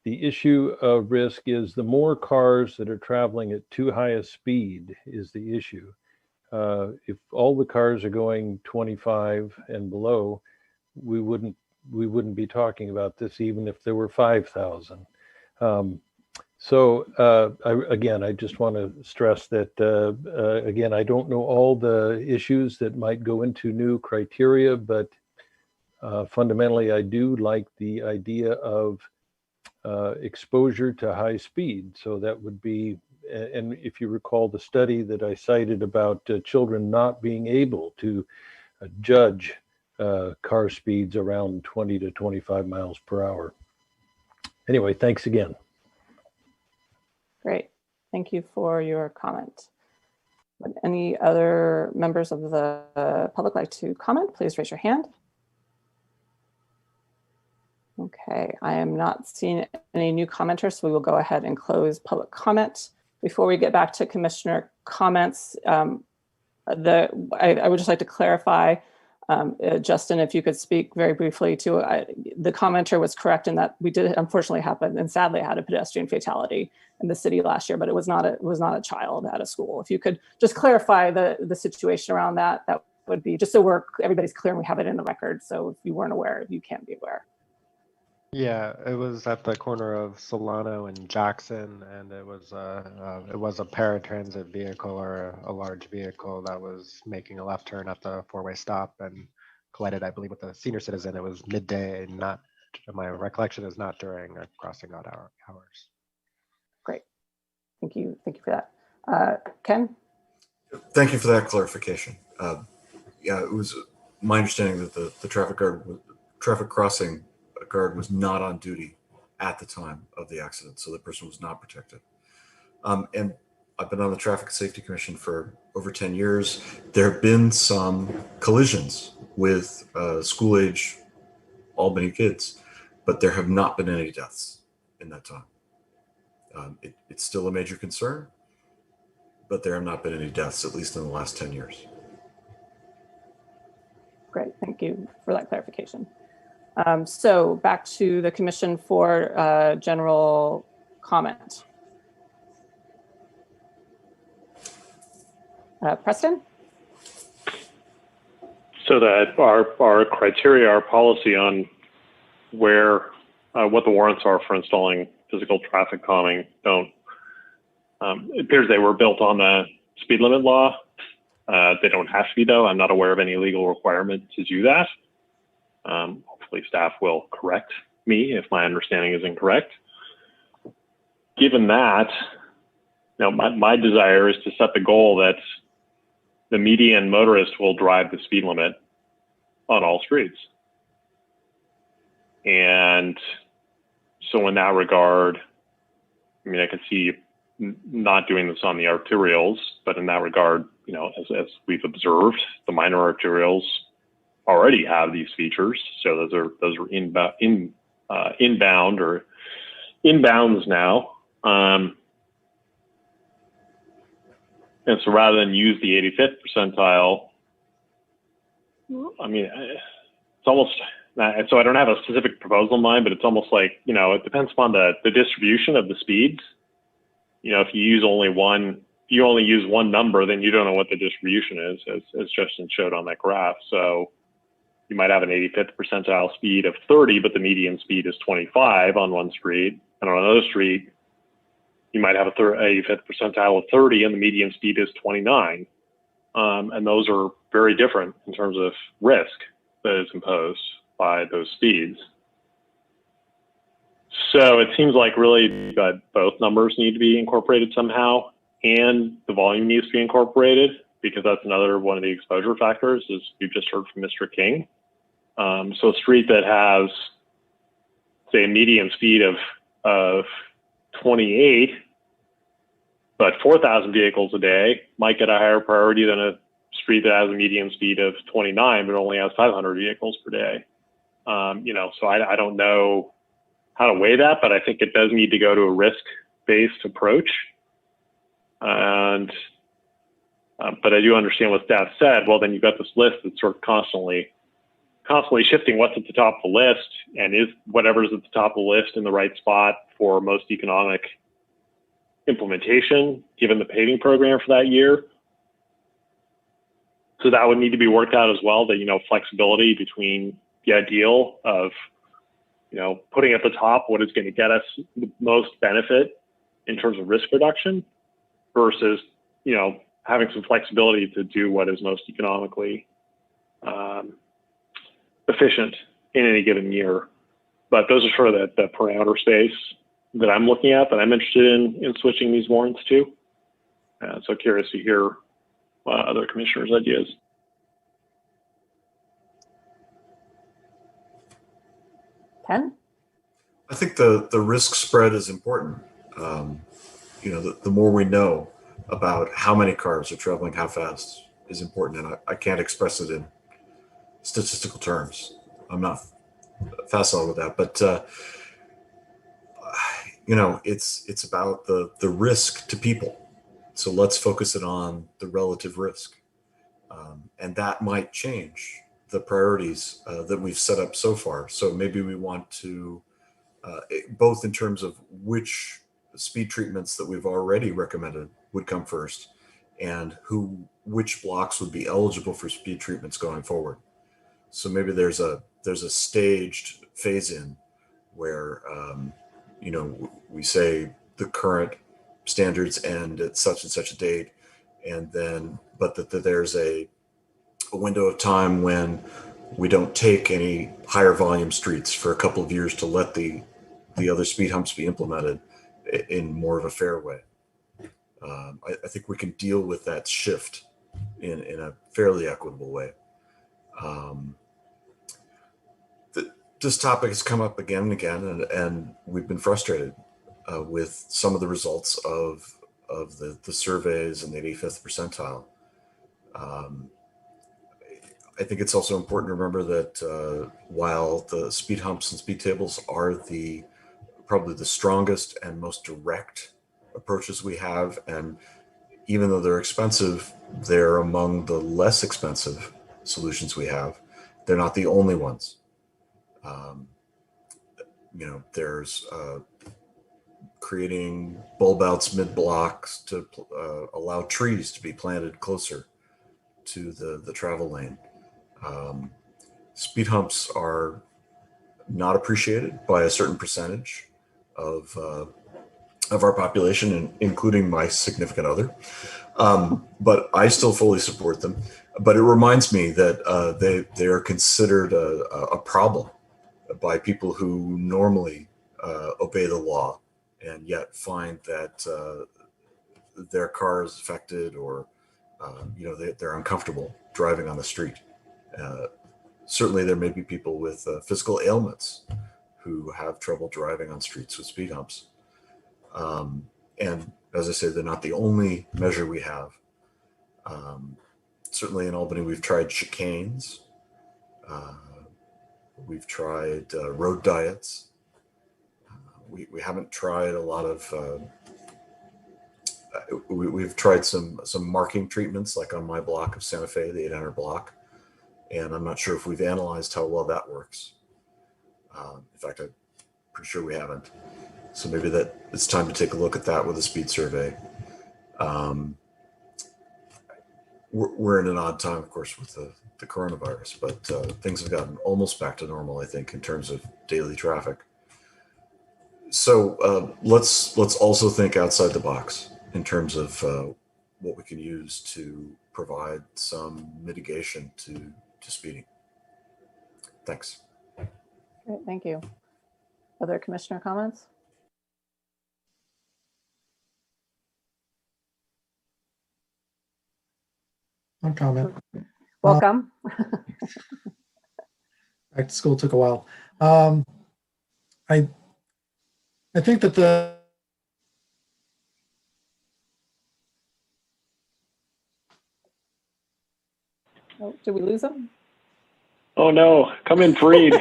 issue of risk is the more cars that are traveling at too high a speed is the issue. If all the cars are going 25 and below, we wouldn't be talking about this even if there were 5,000. I just want to stress that, again, I don't know all the issues that might go into new criteria, but fundamentally, I do like the idea of exposure to high speed. So that would be, and if you recall the study that I cited about children not being able to judge car speeds around 20 to 25 miles per hour. Anyway, thanks again. Great. Thank you for your comment. Would any other members of the public like to comment? Please raise your hand. Okay, I am not seeing any new commenters, so we will go ahead and close public comment. Before we get back to commissioner comments, I would just like to clarify, Justin, if you could speak very briefly to the commenter was correct in that we did unfortunately happen and sadly had a pedestrian fatality in the city last year, but it was not a child at a school. If you could just clarify the situation around that, that would be just so everybody's clear and we have it in the record. So if you weren't aware, you can be aware. Yeah, it was at the corner of Solano and Jackson, and it was a paratransit vehicle or a large vehicle that was making a left turn at the four-way stop and collided, I believe, with a senior citizen. It was midday, not, my recollection is not during crossing out hours. Great, thank you for that. Ken? Thank you for that clarification. Yeah, it was my understanding that the traffic crossing guard was not on duty at the time of the accident, so the person was not protected. And I've been on the Traffic Safety Commission for over 10 years. There have been some collisions with school-age Albany kids, but there have not been any deaths in that time. It's still a major concern, but there have not been any deaths, at least in the last 10 years. Great, thank you for that clarification. So back to the commission for general comment. Preston? So that our criteria, our policy on where, what the warrants are for installing physical traffic calming don't, it appears they were built on the speed limit law. They don't have to be though. I'm not aware of any legal requirement to do that. Hopefully staff will correct me if my understanding is incorrect. Given that, my desire is to set the goal that the median motorist will drive the speed limit on all streets. And so in that regard, I mean, I could see not doing this on the arterials, but in that regard, as we've observed, the minor arterials already have these features. So those are inbound or inbounds now. And so rather than use the 85th percentile, I mean, it's almost, so I don't have a specific proposal in mind, but it's almost like, it depends upon the distribution of the speeds. If you use only one number, then you don't know what the distribution is, as Justin showed on that graph. So you might have an 85th percentile speed of 30, but the median speed is 25 on one street. And on another street, you might have a 85th percentile of 30 and the median speed is 29. And those are very different in terms of risk that is imposed by those speeds. So it seems like really that both numbers need to be incorporated somehow, and the volume needs to be incorporated, because that's another one of the exposure factors, as we've just heard from Mr. King. So a street that has, say, a median speed of 28, but 4,000 vehicles a day might get a higher priority than a street that has a median speed of 29, but only has 500 vehicles per day. So I don't know how to weigh that, but I think it does need to go to a risk-based approach. And, but I do understand what staff said. Well, then you've got this list that's sort of constantly shifting what's at the top of the list, and is whatever's at the top of the list in the right spot for most economic implementation, given the paving program for that year. So that would need to be worked out as well, that, flexibility between the ideal of, putting at the top what is going to get us the most benefit in terms of risk reduction versus, having some flexibility to do what is most economically efficient in any given year. But those are sort of the parameter space that I'm looking at, that I'm interested in switching these warrants to. So curious to hear other commissioners' ideas. Ken? I think the risk spread is important. The more we know about how many cars are traveling how fast is important, and I can't express it in statistical terms. I'm not facile with that, but it's about the risk to people. So let's focus it on the relative risk, and that might change the priorities that we've set up so far. So maybe we want to, both in terms of which speed treatments that we've already recommended would come first, and which blocks would be eligible for speed treatments going forward. So maybe there's a staged phase in where we say the current standards end at such and such a date, and then but that there's a window of time when we don't take any higher volume streets for a couple of years to let the other speed humps be implemented in more of a fair way. I think we can deal with that shift in a fairly equitable way. This topic has come up again and again, and we've been frustrated with some of the results of the surveys and the 85th percentile. I think it's also important to remember that while the speed humps and speed tables are the probably the strongest and most direct approaches we have. And even though they're expensive, they're among the less expensive solutions we have. They're not the only ones. There's creating bulb outs mid-blocks to allow trees to be planted closer to the travel lane. Speed humps are not appreciated by a certain percentage of our population, including my significant other. But I still fully support them. But it reminds me that they are considered a problem by people who normally obey the law, and yet find that their car is affected, or they're uncomfortable driving on the street. Certainly, there may be people with physical ailments who have trouble driving on streets with speed humps. And as I say, they're not the only measure we have. Certainly in Albany, we've tried chicanes. We've tried road diets. We haven't tried a lot of, we've tried some marking treatments, like on my block of Santa Fe, the 800 block. And I'm not sure if we've analyzed how well that works. In fact, I'm pretty sure we haven't. So maybe that it's time to take a look at that with a speed survey. We're in an odd time, of course, with the coronavirus, but things have gotten almost back to normal, I think, in terms of daily traffic. So let's also think outside the box in terms of what we can use to provide some mitigation to speeding. Thanks. Great, thank you. Other commissioner comments? One comment. Welcome. Back to school took a while. I think that Oh, did we lose them? Oh no, come in, Fareed.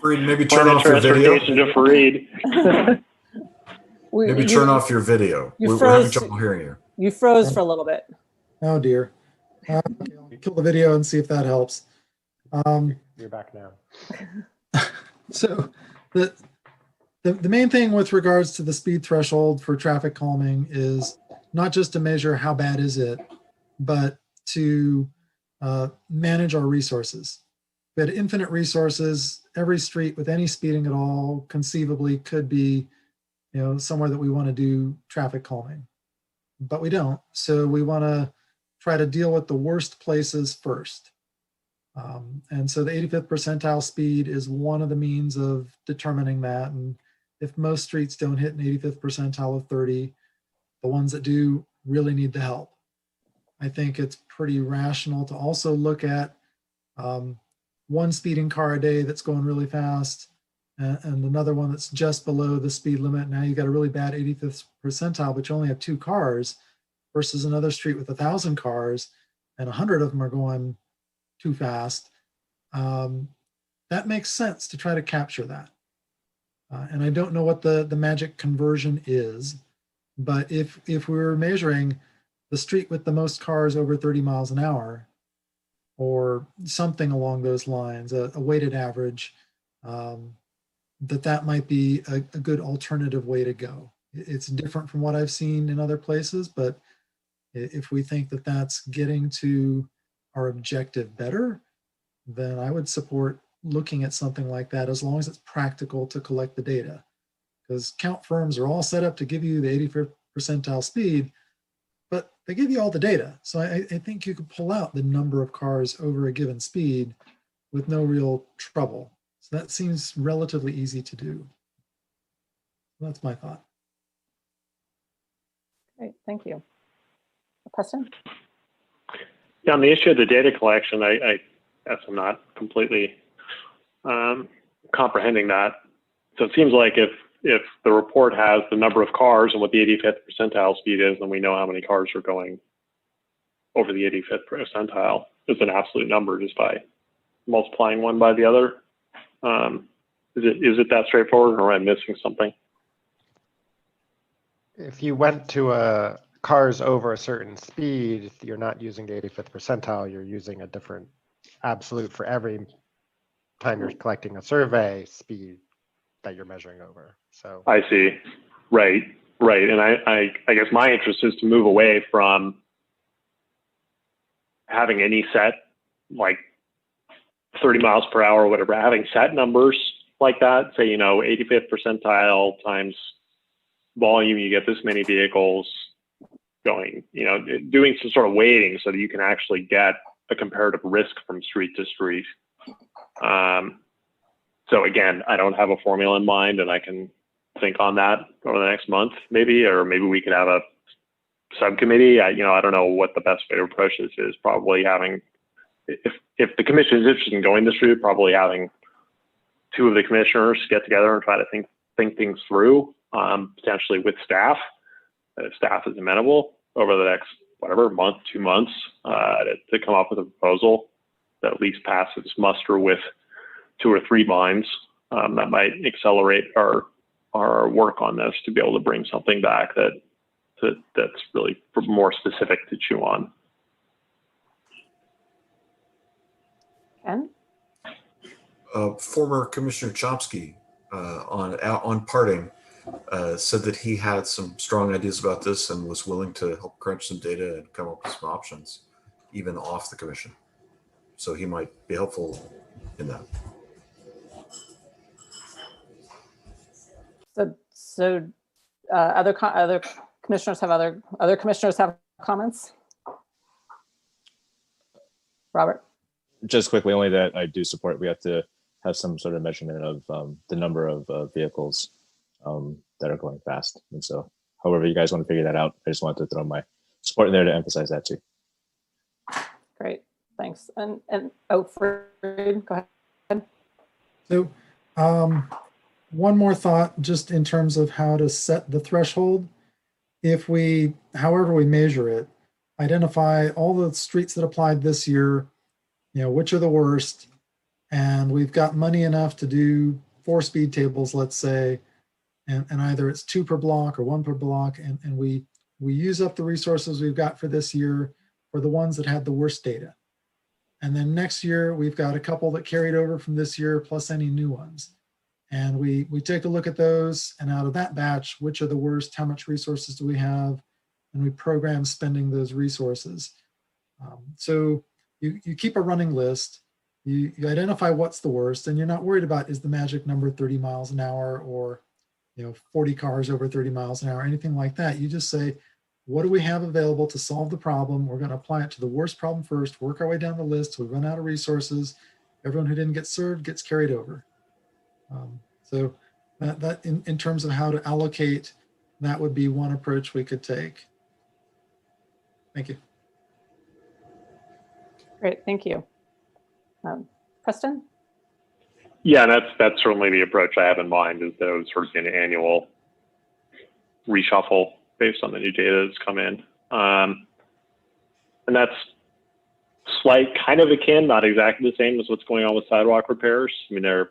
Fareed, maybe turn off your video. To Fareed. Maybe turn off your video. We're having trouble hearing you. You froze for a little bit. Oh dear. Okay, I'll kill the video and see if that helps. You're back now. So the main thing with regards to the speed threshold for traffic calming is not just to measure how bad is it, but to manage our resources. We had infinite resources. Every street with any speeding at all conceivably could be, somewhere that we want to do traffic calming, but we don't. So we want to try to deal with the worst places first. And so the 85th percentile speed is one of the means of determining that. And if most streets don't hit an 85th percentile of 30, the ones that do really need the help. I think it's pretty rational to also look at one speeding car a day that's going really fast and another one that's just below the speed limit. Now you got a really bad 85th percentile, but you only have 2 cars versus another street with 1,000 cars and 100 of them are going too fast. That makes sense to try to capture that. And I don't know what the magic conversion is, but if we're measuring the street with the most cars over 30 miles an hour or something along those lines, a weighted average, that might be a good alternative way to go. It's different from what I've seen in other places, but if we think that that's getting to our objective better, then I would support looking at something like that as long as it's practical to collect the data. Because count firms are all set up to give you the 85th percentile speed, but they give you all the data. So I think you could pull out the number of cars over a given speed with no real trouble. So that seems relatively easy to do. That's my thought. Great, thank you. A question? Yeah, on the issue of the data collection, I guess I'm not completely comprehending that. So it seems like if the report has the number of cars and what the 85th percentile speed is, then we know how many cars are going over the 85th percentile. It's an absolute number just by multiplying one by the other. Is it that straightforward, or am I missing something? If you went to cars over a certain speed, you're not using the 85th percentile, you're using a different absolute for every time you're collecting a survey speed that you're measuring over. So I see. Right. And I guess my interest is to move away from having any set, like 30 miles per hour or whatever, having set numbers like that, say, 85th percentile times volume, you get this many vehicles going, doing some sort of weighting so that you can actually get a comparative risk from street to street. So again, I don't have a formula in mind, and I can think on that over the next month, maybe, or maybe we could have a subcommittee. I don't know what the best way to approach this is. Probably having, if the commission is interested in going this route, probably having two of the commissioners get together and try to think things through, potentially with staff, if staff is amenable, over the next, month, 2 months, to come up with a proposal that at least passes muster with 2 or 3 minds. That might accelerate our work on this to be able to bring something back that's really more specific to chew on. Ken? Former Commissioner Chomsky on parting said that he had some strong ideas about this and was willing to help crunch some data and come up with some options, even off the commission. So he might be helpful in that. So other commissioners have comments? Robert? Just quickly, only that I do support, we have to have some sort of measurement of the number of vehicles that are going fast. And so however you guys want to figure that out, I just wanted to throw my support in there to emphasize that too. Great, thanks. And Fred, go ahead. So one more thought, just in terms of how to set the threshold. If however we measure it, identify all the streets that applied this year, which are the worst, and we've got money enough to do 4 speed tables, let's say, and either it's 2 per block or 1 per block, and we use up the resources we've got for this year for the ones that had the worst data. And then next year, we've got a couple that carried over from this year, plus any new ones. And we take a look at those, and out of that batch, which are the worst, how much resources do we have, and we program spending those resources. So you keep a running list, you identify what's the worst, and you're not worried about, is the magic number 30 miles an hour or 40 cars over 30 miles an hour, anything like that. You just say, what do we have available to solve the problem? We're going to apply it to the worst problem first, work our way down the list. We run out of resources. Everyone who didn't get served gets carried over. So that in terms of how to allocate, that would be one approach we could take. Thank you. Great, thank you. Preston? Yeah, that's certainly the approach I have in mind, is those sort of an annual reshuffle based on the new data that's come in. And that's kind of akin, not exactly the same as what's going on with sidewalk repairs. I mean, they're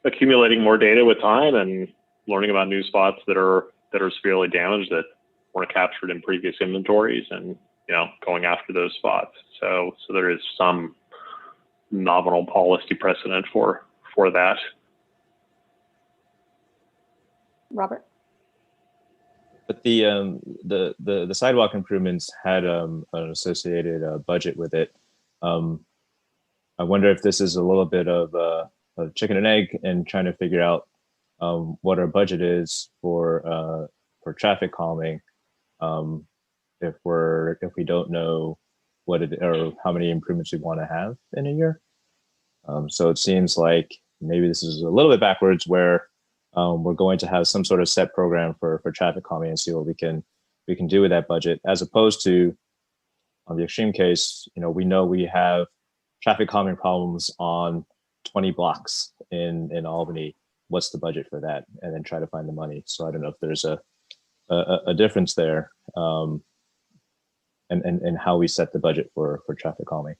accumulating more data with time and learning about new spots that are severely damaged that weren't captured in previous inventories, and going after those spots. So there is some nominal policy precedent for that. Robert? But the sidewalk improvements had an associated budget with it. I wonder if this is a little bit of a chicken and egg, and trying to figure out what our budget is for traffic calming. If we don't know or how many improvements we want to have in a year. So it seems like maybe this is a little bit backwards, where we're going to have some sort of set program for traffic calming and see what we can do with that budget, as opposed to, on the extreme case, we know we have traffic calming problems on 20 blocks in Albany. What's the budget for that? And then try to find the money. So I don't know if there's a difference there, and how we set the budget for traffic calming.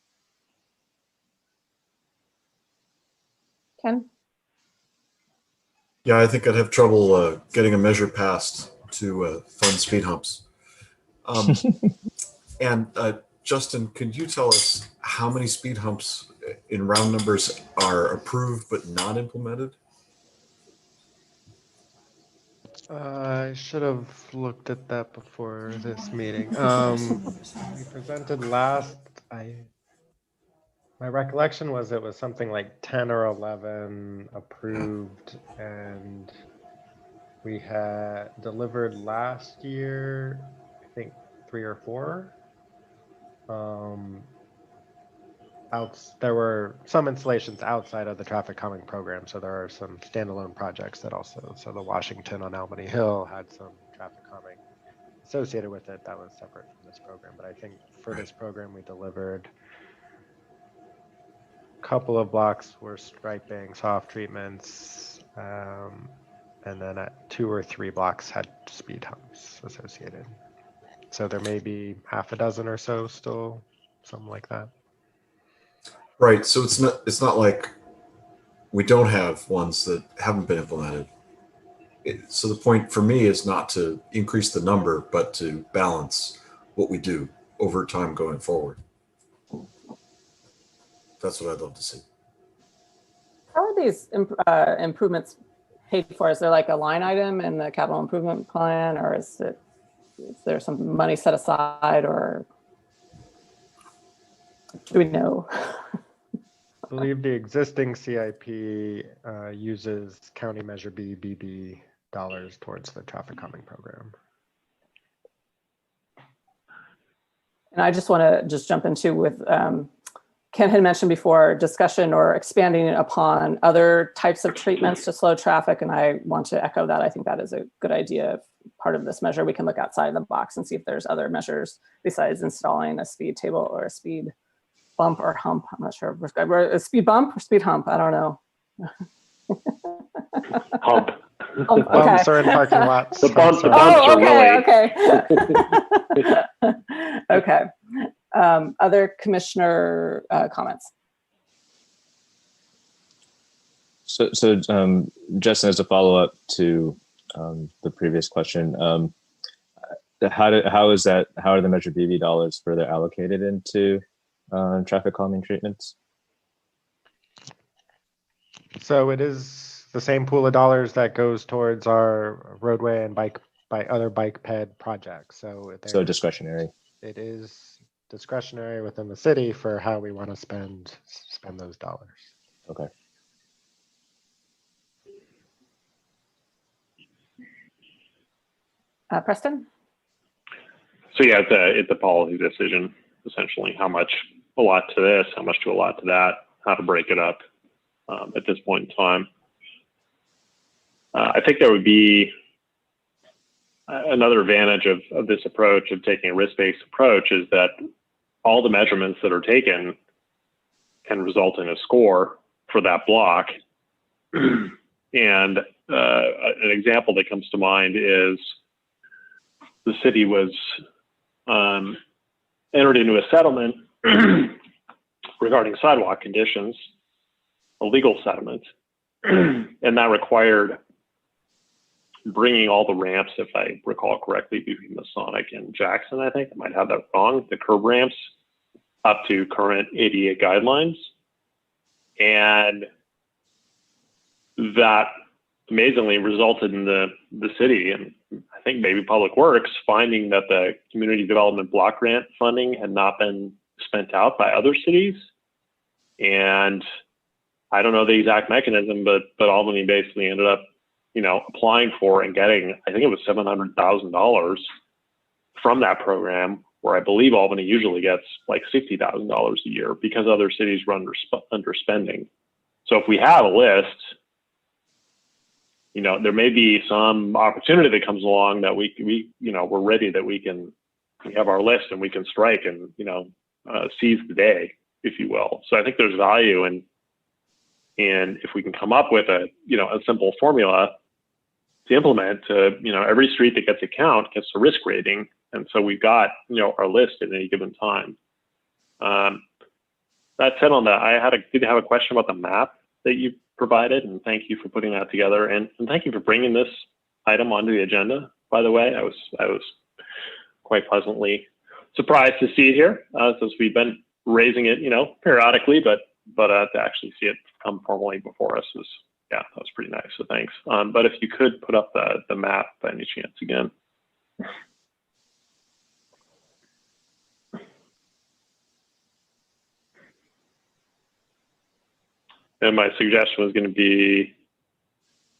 Ken? Yeah, I think I'd have trouble getting a measure passed to fund speed humps. And Justin, could you tell us how many speed humps in round numbers are approved but not implemented? I should have looked at that before this meeting. We presented last, my recollection was it was something like 10 or 11 approved, and we had delivered last year, I think 3 or 4. There were some installations outside of the traffic calming program, so there are some standalone projects that also, so the Washington on Albany Hill had some traffic calming associated with it that was separate from this program. But I think for this program, we delivered a couple of blocks were striping, soft treatments, and then at 2 or 3 blocks had speed humps associated. So there may be half a dozen or so still, something like that. Right. So it's not like we don't have ones that haven't been implemented. So the point for me is not to increase the number, but to balance what we do over time going forward. That's what I'd love to see. How are these improvements paid for? Is there like a line item in the capital improvement plan, or is there some money set aside, or do we know? I believe the existing CIP uses County Measure B BB dollars towards the traffic calming program. And I just want to jump into with Ken had mentioned before, discussion or expanding upon other types of treatments to slow traffic, and I want to echo that. I think that is a good idea. Part of this measure, we can look outside the box and see if there's other measures besides installing a speed table or a speed bump or hump. I'm not sure. A speed bump or speed hump? I don't know. Hump. Okay. Bumps are in parking lots. The bumps Oh, are okay, really. okay. Okay. Other commissioner comments? So Justin, as a follow-up to the previous question, how are the Measure BB dollars further allocated into traffic calming treatments? So it is the same pool of dollars that goes towards our roadway and other bike ped projects. So Discretionary. It is discretionary within the city for how we want to spend those dollars. Okay. Preston? So yeah, it's a policy decision, essentially, how much allot to this, how much to allot to that, how to break it up at this point in time. I think there would be another advantage of this approach, of taking a risk-based approach, is that all the measurements that are taken can result in a score for that block. And an example that comes to mind is the city was entered into a settlement regarding sidewalk conditions, a legal settlement, and that required bringing all the ramps, if I recall correctly, between Masonic and Jackson, I think I might have that wrong, the curb ramps up to current ADA guidelines. And that amazingly resulted in the city, and I think maybe Public Works, finding that the community development block grant funding had not been spent out by other cities. And I don't know the exact mechanism, but Albany basically ended up, applying for and getting, I think it was $700,000 from that program, where I believe Albany usually gets like $60,000 a year because other cities were underspending. So if we have a list, there may be some opportunity that comes along that we're ready, that we have our list and we can strike and, seize the day, if you will. So I think there's value in if we can come up with a simple formula to implement, every street that gets a count gets a risk rating. And so we've got, our list at any given time. That said, on that, I did have a question about the map that you provided, and thank you for putting that together, and thank you for bringing this item onto the agenda. By the way, I was quite pleasantly surprised to see it here, since we've been raising it, periodically, but to actually see it come formally before us was, yeah, that was pretty nice. So thanks. But if you could put up the map by any chance again. And my suggestion was going to be,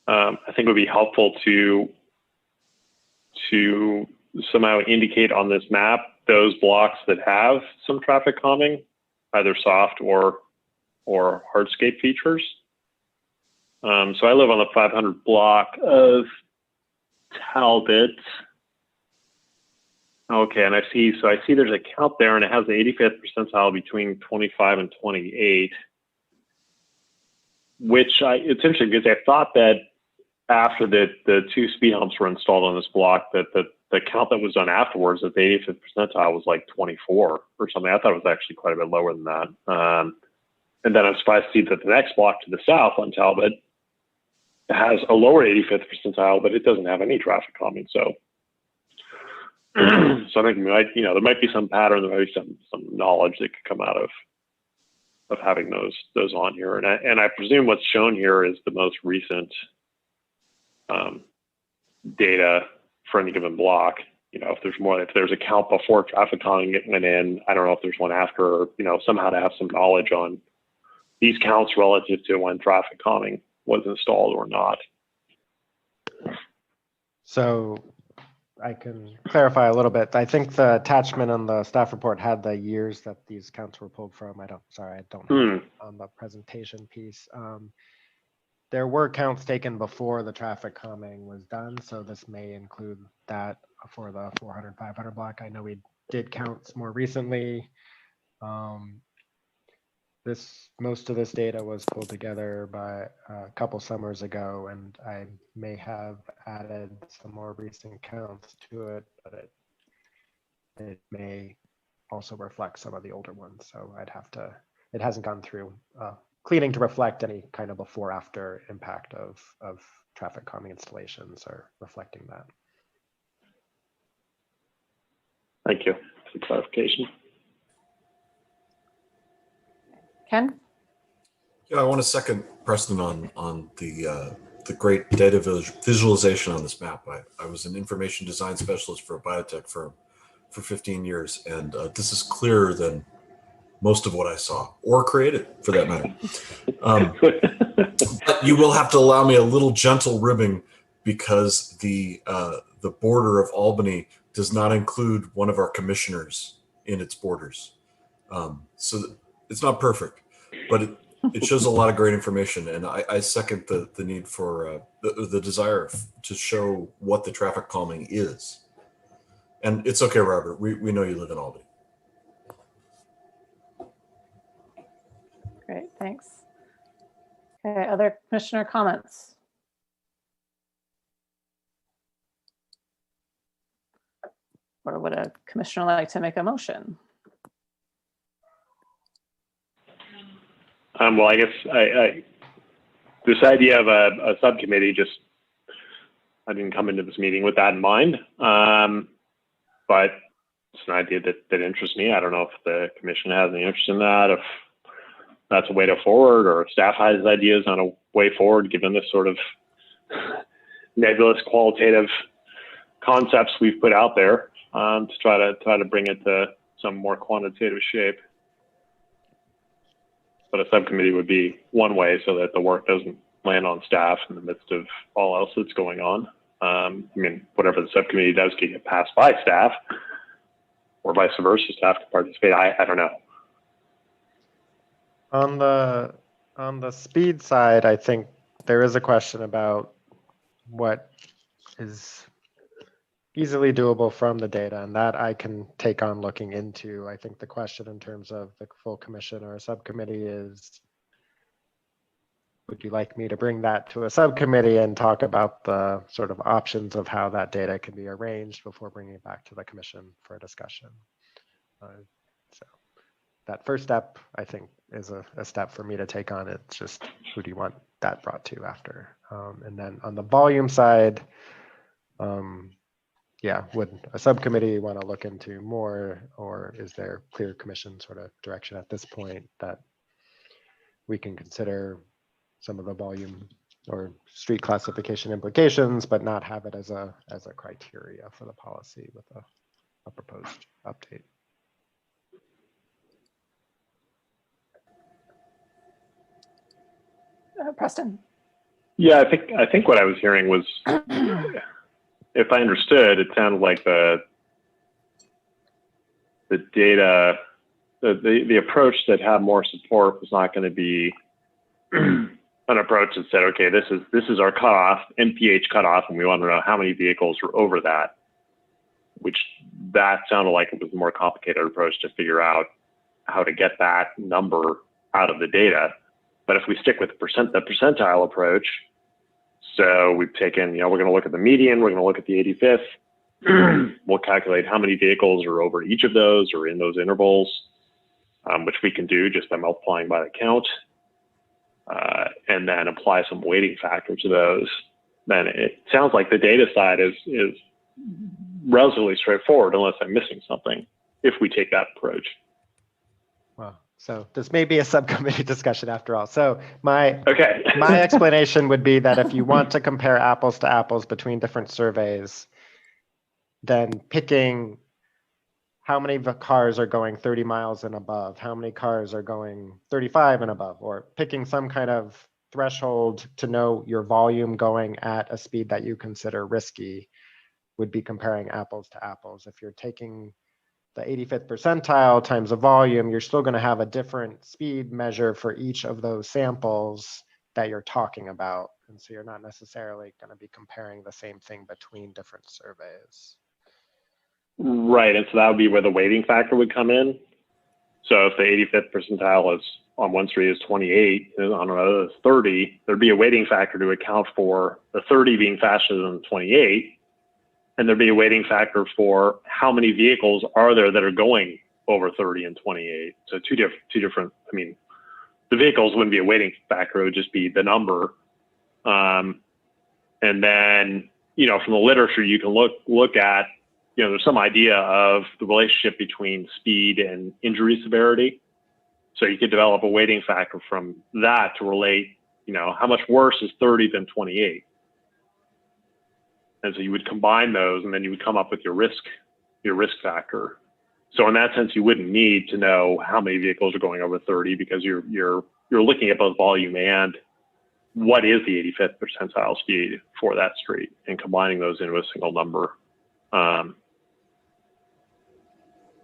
I think it would be helpful to somehow indicate on this map those blocks that have some traffic calming, either soft or hardscape features. So I live on the 500 block of Talbot. Okay, and I see there's a count there, and it has the 85th percentile between 25 and 28. Which it's interesting because I thought that after the 2 speed humps were installed on this block, that the count that was done afterwards, that the 85th percentile was like 24 or something. I thought it was actually quite a bit lower than that. And then I'm surprised to see that the next block to the south on Talbot has a lower 85th percentile, but it doesn't have any traffic calming. So, so I think we might, there might be some pattern, there might be some knowledge that could come out of having those on here, and I presume what's shown here is the most recent data for any given block. If there's a count before traffic calming went in, I don't know if there's one after, or, somehow to have some knowledge on these counts relative to when traffic calming was installed or not. So I can clarify a little bit. I think the attachment on the staff report had the years that these counts were pulled from. I don't have it on the presentation piece. There were counts taken before the traffic calming was done, so this may include that for the 400, 500 block. I know we did counts more recently. Most of this data was pulled together by a couple summers ago, and I may have added some more recent counts to it, but it may also reflect some of the older ones. So it hasn't gone through cleaning to reflect any kind of before after impact of traffic calming installations or reflecting that. Thank you for the clarification. Ken? Yeah, I want to second Preston on the great data visualization on this map. I was an information design specialist for a biotech firm for 15 years, and this is clearer than most of what I saw or created, for that matter. But you will have to allow me a little gentle ribbing, because the border of Albany does not include one of our commissioners in its borders. So it's not perfect, but it shows a lot of great information. And I second the need for the desire to show what the traffic calming is. And it's okay, Robert, we know you live in Albany. Great, thanks. Okay, other commissioner comments? Or would a commissioner like to make a motion? Well, I guess this idea of a subcommittee, I didn't come into this meeting with that in mind, but it's an idea that interests me. I don't know if the commission has any interest in that, if that's a way to forward, or if staff has ideas on a way forward, given this sort of nebulous qualitative concepts we've put out there, to try to bring it to some more quantitative shape. But a subcommittee would be one way, so that the work doesn't land on staff in the midst of all else that's going on. Whatever the subcommittee does can get passed by staff, or vice versa, staff to participate. I don't know. On the speed side, I think there is a question about what is easily doable from the data, and that I can take on looking into. I think the question in terms of the full commission or a subcommittee is, would you like me to bring that to a subcommittee and talk about the sort of options of how that data can be arranged before bringing it back to the commission for a discussion? So that first step, I think, is a step for me to take on. It's just, who do you want that brought to after. And then on the volume side, yeah, would a subcommittee want to look into more, or is there clear commission sort of direction at this point that we can consider some of the volume or street classification implications, but not have it as a criteria for the policy with a proposed update? Preston. Yeah, I think what I was hearing was, if I understood, it sounded like the data, the approach that had more support was not going to be an approach that said, okay, this is our cutoff, MPH cutoff, and we want to know how many vehicles are over that. Which that sounded like it was a more complicated approach to figure out how to get that number out of the data. But if we stick with the percentile approach, so we've taken, we're going to look at the median, we're going to look at the 85th, we'll calculate how many vehicles are over each of those or in those intervals, which we can do just by multiplying by the count, and then apply some weighting factor to those. Then it sounds like the data side is relatively straightforward, unless I'm missing something, if we take that approach. Well, so this may be a subcommittee discussion after all. So my explanation would be that if you want to compare apples to apples between different surveys, then picking how many cars are going 30 miles and above, how many cars are going 35 and above, or picking some kind of threshold to know your volume going at a speed that you consider risky would be comparing apples to apples. If you're taking the 85th percentile times the volume, you're still going to have a different speed measure for each of those samples that you're talking about. And so you're not necessarily going to be comparing the same thing between different surveys. Right, and so that would be where the weighting factor would come in. So if the 85th percentile is on one street is 28, and on another is 30, there'd be a weighting factor to account for the 30 being faster than the 28. And there'd be a weighting factor for how many vehicles are there that are going over 30 and 28. So two different, I mean, the vehicles wouldn't be a weighting factor, it would just be the number. And then, from the literature, you can look at, there's some idea of the relationship between speed and injury severity. So you could develop a weighting factor from that to relate, how much worse is 30 than 28. And so you would combine those, and then you would come up with your risk factor. So in that sense, you wouldn't need to know how many vehicles are going over 30, because you're looking at both volume and what is the 85th percentile speed for that street, and combining those into a single number. I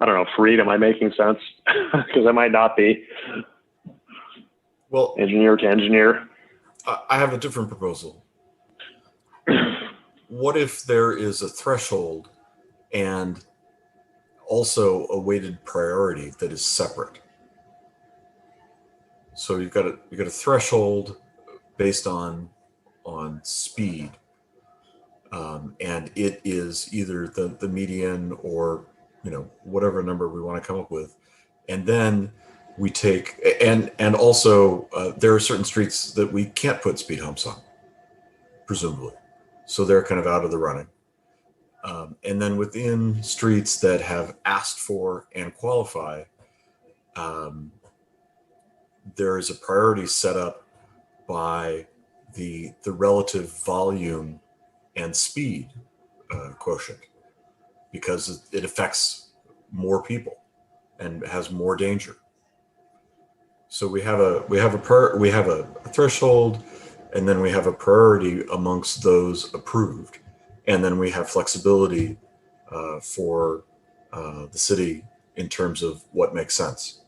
don't know, Fareed, am I making sense? Because I might not be. Well, engineer to engineer. I have a different proposal. What if there is a threshold and also a weighted priority that is separate? So you've got a threshold based on speed, and it is either the median or whatever number we want to come up with, and then we take and also there are certain streets that we can't put speed humps on, presumably. So they're kind of out of the running. And then within streets that have asked for and qualify, there is a priority set up by the relative volume and speed quotient, because it affects more people and has more danger. So we have a threshold, and then we have a priority amongst those approved. And then we have flexibility for the city in terms of what makes sense.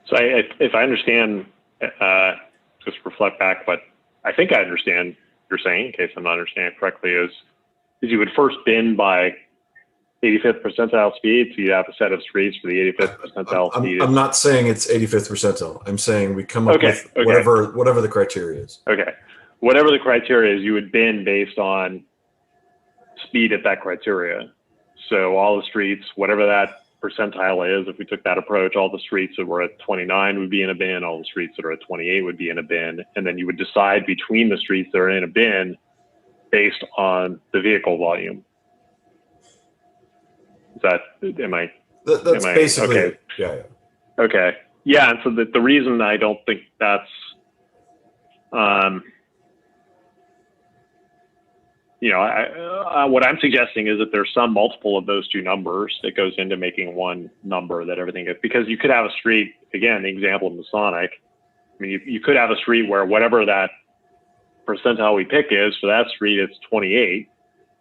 So if I understand, just reflect back, but I think I understand what you're saying, in case I'm not understanding it correctly, is you would first bin by 85th percentile speed, so you have a set of streets for the 85th percentile speed. I'm not saying it's 85th percentile. I'm saying we come up with whatever the criteria is. Okay. Whatever the criteria is, you would bin based on speed at that criteria. So all the streets, whatever that percentile is. If we took that approach, all the streets that were at 29 would be in a bin, all the streets that are at 28 would be in a bin, and then you would decide between the streets that are in a bin based on the vehicle volume. Is that, That's basically okay. it. Yeah. Okay. Yeah, and so the reason I don't think that's, what I'm suggesting is that there's some multiple of those two numbers that goes into making one number that everything is, because you could have a street, again, the example of Masonic. I mean, you could have a street where whatever that percentile we pick is, for that street, it's 28.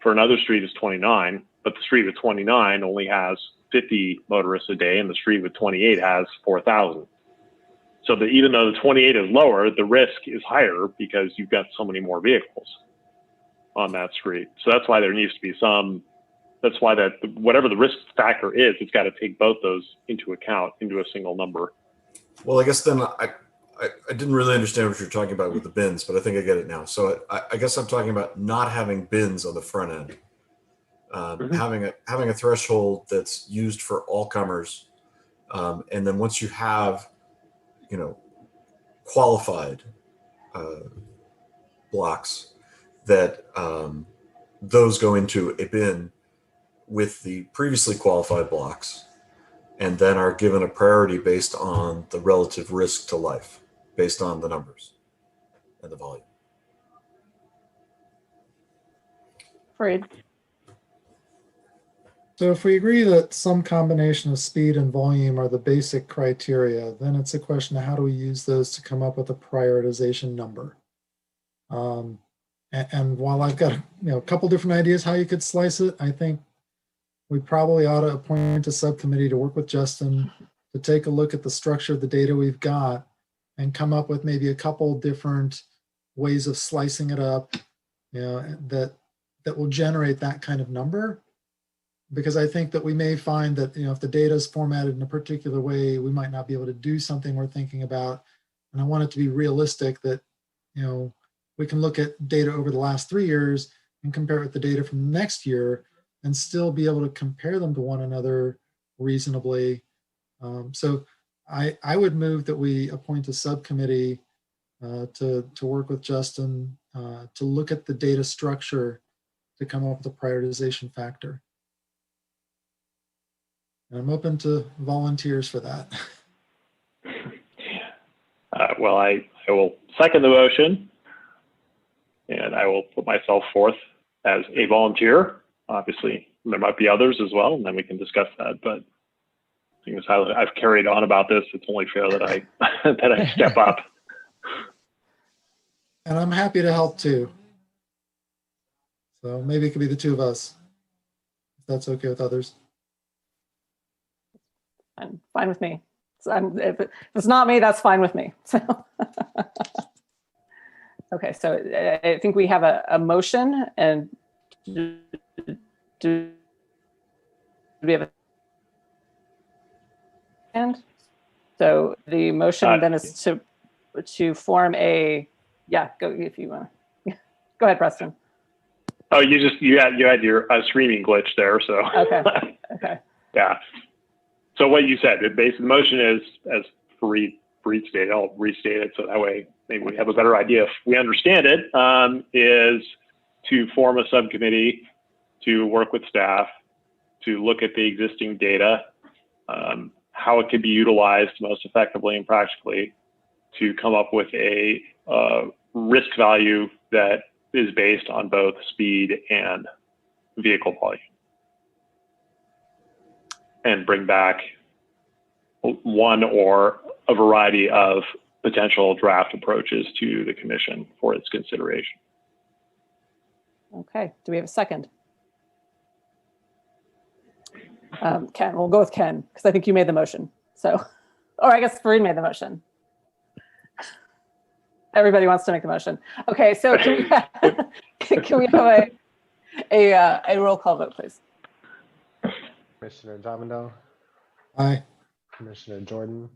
For another street, it's 29. But the street with 29 only has 50 motorists a day, and the street with 28 has 4,000. So that even though the 28 is lower, the risk is higher because you've got so many more vehicles on that street. So that's why there needs to be that's why that whatever the risk factor is, it's got to take both those into account into a single number. Well, I guess then I didn't really understand what you're talking about with the bins, but I think I get it now. So I guess I'm talking about not having bins on the front end. Having a threshold that's used for all comers, and then once you have, qualified blocks, that those go into a bin with the previously qualified blocks, and then are given a priority based on the relative risk to life, based on the numbers and the volume. Freed. So if we agree that some combination of speed and volume are the basic criteria, then it's a question of how do we use those to come up with a prioritization number. And while I've got a couple different ideas how you could slice it, I think we probably ought to appoint a subcommittee to work with Justin to take a look at the structure of the data we've got and come up with maybe a couple different ways of slicing it up, that will generate that kind of number. Because I think that we may find that, if the data is formatted in a particular way, we might not be able to do something we're thinking about. And I want it to be realistic that, we can look at data over the last 3 years and compare it with the data from the next year and still be able to compare them to one another reasonably. So I would move that we appoint a subcommittee to work with Justin to look at the data structure to come up with a prioritization factor. And I'm open to volunteers for that. Well, I will second the motion, and I will put myself forth as a volunteer. Obviously, there might be others as well, and then we can discuss that. But seeing as how I've carried on about this, it's only fair that I that I step up. And I'm happy to help too. So maybe it could be the two of us, if that's okay with others. Fine with me. So if it's not me, that's fine with me. So, okay, so I think we have a motion, and do we have a and so the motion then is to form a go if you want. Go ahead, Preston. Oh, you had your streaming glitch there, so okay. Yeah. So what you said, the motion is, as Fareed stated, I'll restate it so that way maybe we have a better idea if we understand it, is to form a subcommittee to work with staff to look at the existing data, how it could be utilized most effectively and practically to come up with a risk value that is based on both speed and vehicle volume. And bring back one or a variety of potential draft approaches to the commission for its consideration. Okay, do we have a second? Ken, we'll go with Ken, because I think you made the motion. So, or I guess Fareed made the motion. Everybody wants to make the motion. Okay, so can we have a roll call vote, please? Commissioner Domino. Aye. Commissioner Jordan.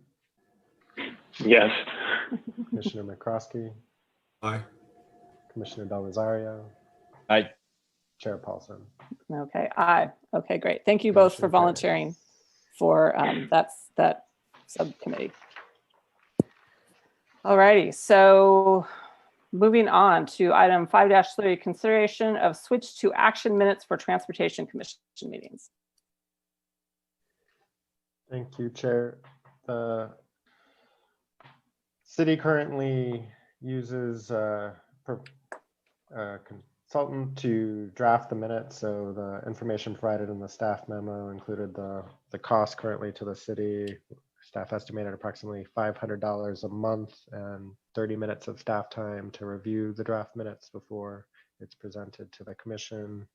Yes. Commissioner McCroskey. Aye. Commissioner Del Rosario. Aye. Chair Paulson. Okay, aye. Okay, great. Thank you both for volunteering. for that subcommittee. All righty, so moving on to item 5-3, consideration of switch to action minutes for Transportation Commission meetings. Thank you, Chair. The city currently uses a consultant to draft the minutes. So the information provided in the staff memo included the cost currently to the city. Staff estimated approximately $500 a month and 30 minutes of staff time to review the draft minutes before it's presented to the commission.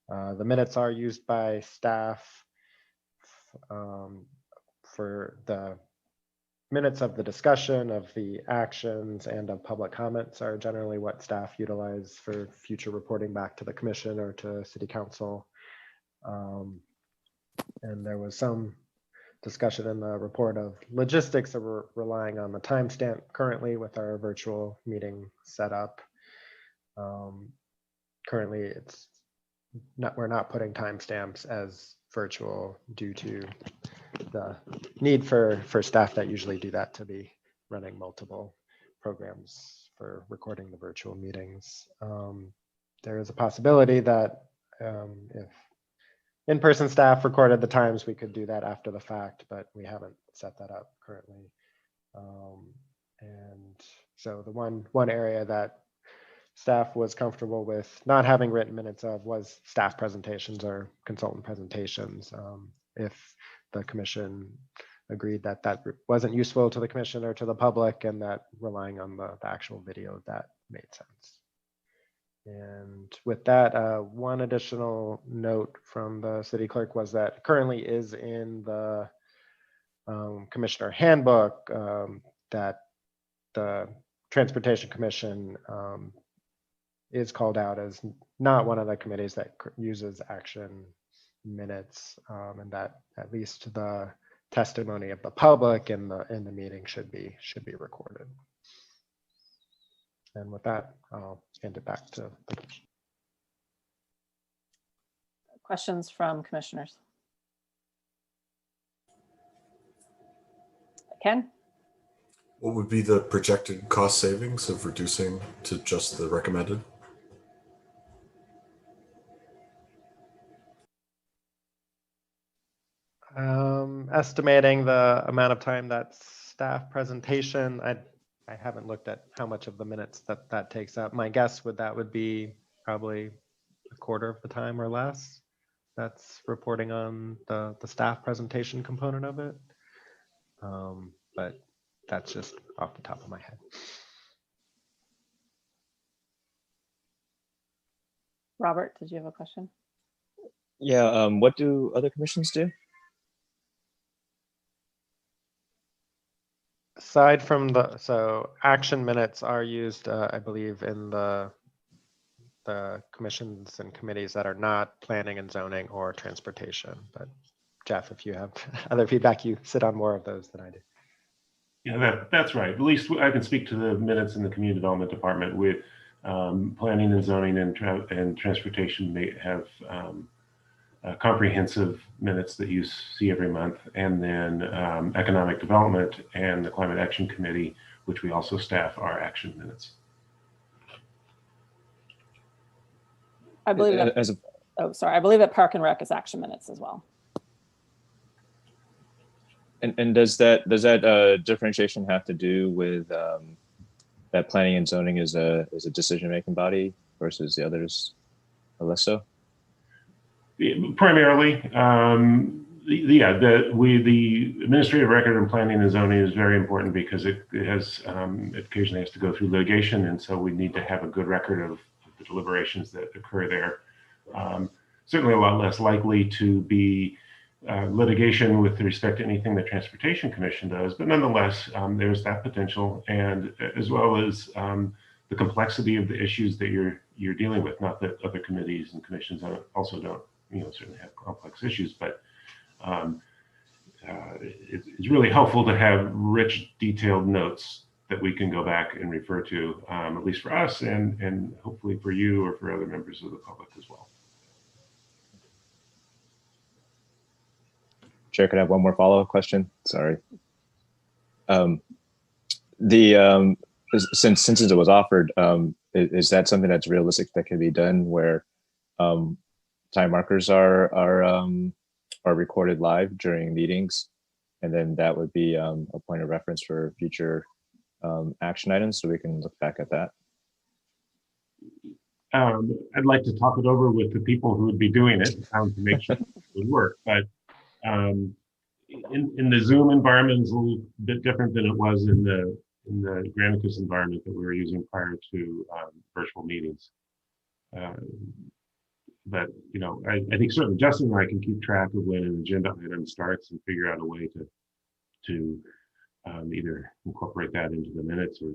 The minutes are used by staff for the minutes of the discussion, of the actions, and of public comments are generally what staff utilize for future reporting back to the commission or to city council. And there was some discussion in the report of logistics that we're relying on the timestamp currently with our virtual meeting setup. Currently, we're not putting timestamps as virtual due to the need for staff that usually do that to be running multiple programs for recording the virtual meetings. There is a possibility that if in-person staff recorded the times, we could do that after the fact, but we haven't set that up currently. And so the one area that staff was comfortable with not having written minutes of was staff presentations or consultant presentations. If the commission agreed that that wasn't useful to the commission or to the public, and that relying on the actual video, that made sense. And with that, one additional note from the city clerk was that currently is in the commissioner handbook that the Transportation Commission is called out as not one of the committees that uses action minutes, and that at least the testimony of the public in the meeting should be recorded. And with that, I'll hand it back to the commission. Questions from commissioners? Ken? What would be the projected cost savings of reducing to just the recommended? Estimating the amount of time that staff presentation, I haven't looked at how much of the minutes that takes up. My guess would be probably a quarter of the time or less. That's reporting on the staff presentation component of it. But that's just off the top of my head. Robert, did you have a question? Yeah, what do other commissions do? Aside from so action minutes are used, I believe, in the commissions and committees that are not planning and zoning or transportation. But Jeff, if you have other feedback, you sit on more of those than I do. Yeah, that's right. At least I can speak to the minutes in the community development department. With planning and zoning and transportation, they have comprehensive minutes that you see every month, and then economic development and the climate action committee, which we also staff, our action minutes. I believe that, I believe that Park and Rec is action minutes as well. And does that differentiation have to do with that planning and zoning is a decision-making body versus the others less so? Primarily, the administrative record in planning and zoning is very important because it occasionally has to go through litigation, and so we need to have a good record of the deliberations that occur there. Certainly a lot less likely to be litigation with respect to anything the Transportation Commission does, but nonetheless, there's that potential, and as well as the complexity of the issues that you're dealing with. Not that other committees and commissions also don't, certainly have complex issues, but it's really helpful to have rich, detailed notes that we can go back and refer to, at least for us, and hopefully for you or for other members of the public as well. Chair, could I have one more follow-up question? Sorry. Since it was offered, is that something that's realistic that can be done where time markers are recorded live during meetings, and then that would be a point of reference for future action items, so we can look back at that? I'd like to talk it over with the people who would be doing it to make sure it would work. But in the Zoom environment, it's a little bit different than it was in the Granicus environment that we were using prior to virtual meetings. But you know, I think certainly Justin and I can keep track of when an agenda item starts and figure out a way to either incorporate that into the minutes or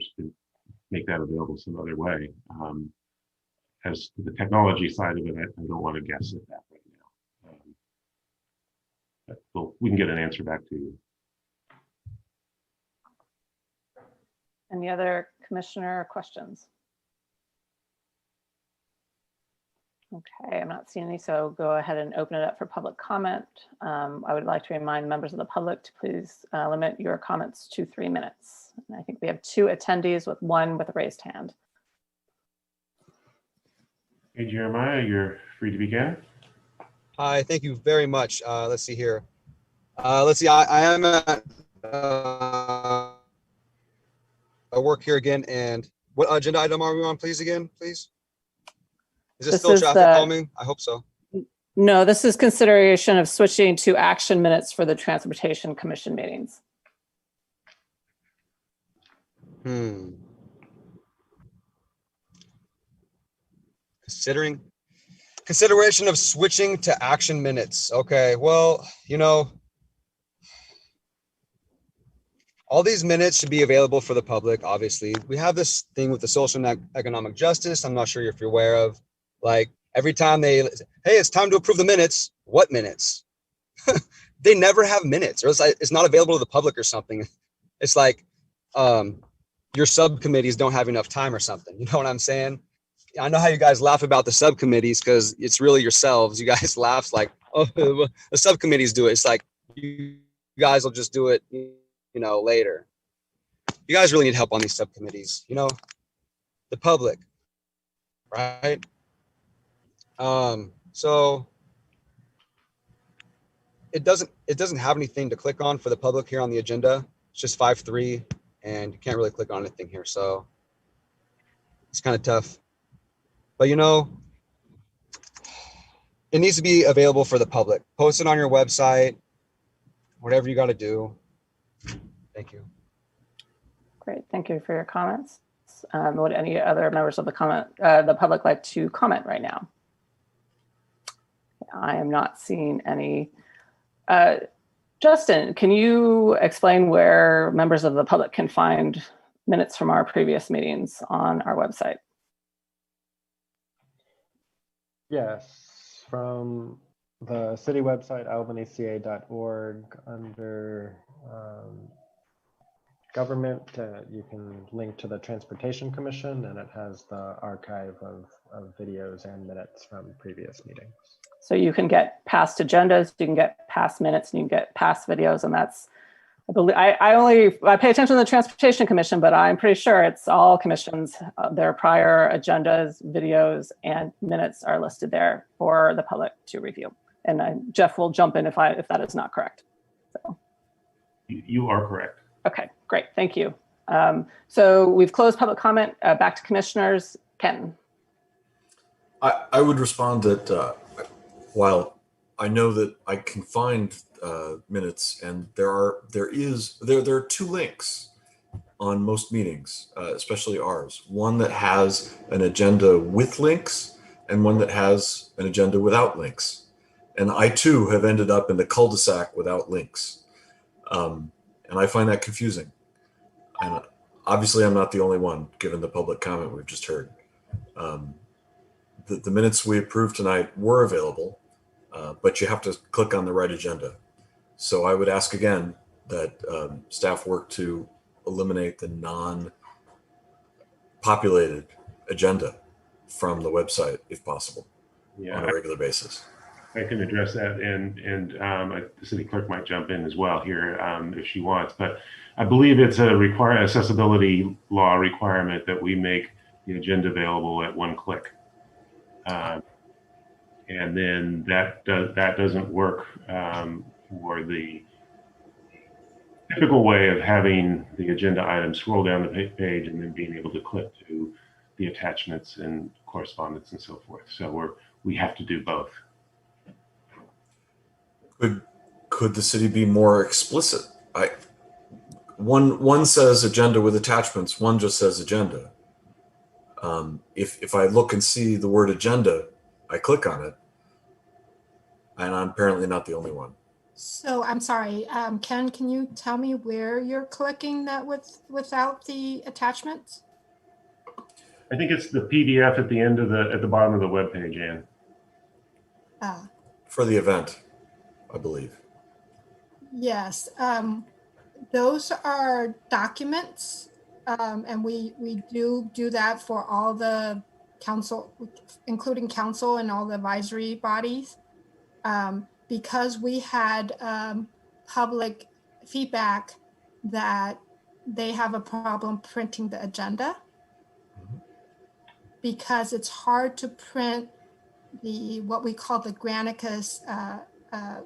make that available some other way. As to the technology side of it, I don't want to guess at that right now. But we can get an answer back to you. Any other commissioner questions? Okay, I'm not seeing any, so go ahead and open it up for public comment. I would like to remind members of the public to please limit your comments to 3 minutes. And I think we have 2 attendees with 1 with a raised hand. Hey, Jeremiah, you're free to begin. Hi, thank you very much. Let's see here. Let's see, I am at work here again. And what agenda item are we on, please, again, please? Is this still traffic calming? I hope so. No, this is consideration of switching to action minutes for the Transportation Commission meetings. Consideration of switching to action minutes. Okay, well, you know, all these minutes should be available for the public, obviously. We have this thing with the social and economic justice. I'm not sure if you're aware of, like, every time hey, it's time to approve the minutes. What minutes? They never have minutes, or it's not available to the public or something. It's like your subcommittees don't have enough time or something. You know what I'm saying? I know how you guys laugh about the subcommittees because it's really yourselves. You guys laugh like, oh, the subcommittees do it. It's like you guys will just do it, you know, later. You guys really need help on these subcommittees, you know, the public, right? So it doesn't have anything to click on for the public here on the agenda. It's just 5.3 and you can't really click on anything here. So it's kind of tough. But, you know, it needs to be available for the public. Post it on your website, whatever you got to do. Thank you. Great, thank you for your comments. Would any other members of the public like to comment right now? I am not seeing any. Justin, can you explain where members of the public can find minutes from our previous meetings on our website? Yes, from the city website, albanyca.org, under government, you can link to the Transportation Commission, and it has the archive of videos and minutes from previous meetings. So you can get past agendas, you can get past minutes, and you can get past videos, and that's, I believe, I pay attention to the Transportation Commission, but I'm pretty sure it's all commissions. Their prior agendas, videos, and minutes are listed there for the public to review. And Jeff will jump in if that is not correct. So. You are correct. Okay, great, thank you. So we've closed public comment. Back to commissioners. Kenton. I would respond that while I know that I can find minutes, and there are 2 links on most meetings, especially ours. One that has an agenda with links, and one that has an agenda without links. And I too have ended up in the cul-de-sac without links, and I find that confusing. And obviously, I'm not the only one, given the public comment we've just heard. The minutes we approved tonight were available, but you have to click on the right agenda. So I would ask again that staff work to eliminate the non-populated agenda from the website if possible, on a regular basis. I can address that, and the city clerk might jump in as well here if she wants. But I believe it's a accessibility law requirement that we make the agenda available at one click, and then that doesn't work for the typical way of having the agenda item scroll down the page and then being able to click to the attachments and correspondence and so forth. So we have to do both. Could the city be more explicit? One says agenda with attachments, one just says agenda. If I look and see the word agenda, I click on it, and I'm apparently not the only one. So I'm sorry, Ken, can you tell me where you're clicking that without the attachments? I think it's the PDF at the end of at the bottom of the web page, Ann. For the event, I believe. Yes, those are documents, and we do that for all the council, including council and all the advisory bodies. Because we had public feedback that they have a problem printing the agenda because it's hard to print what we call the Granicus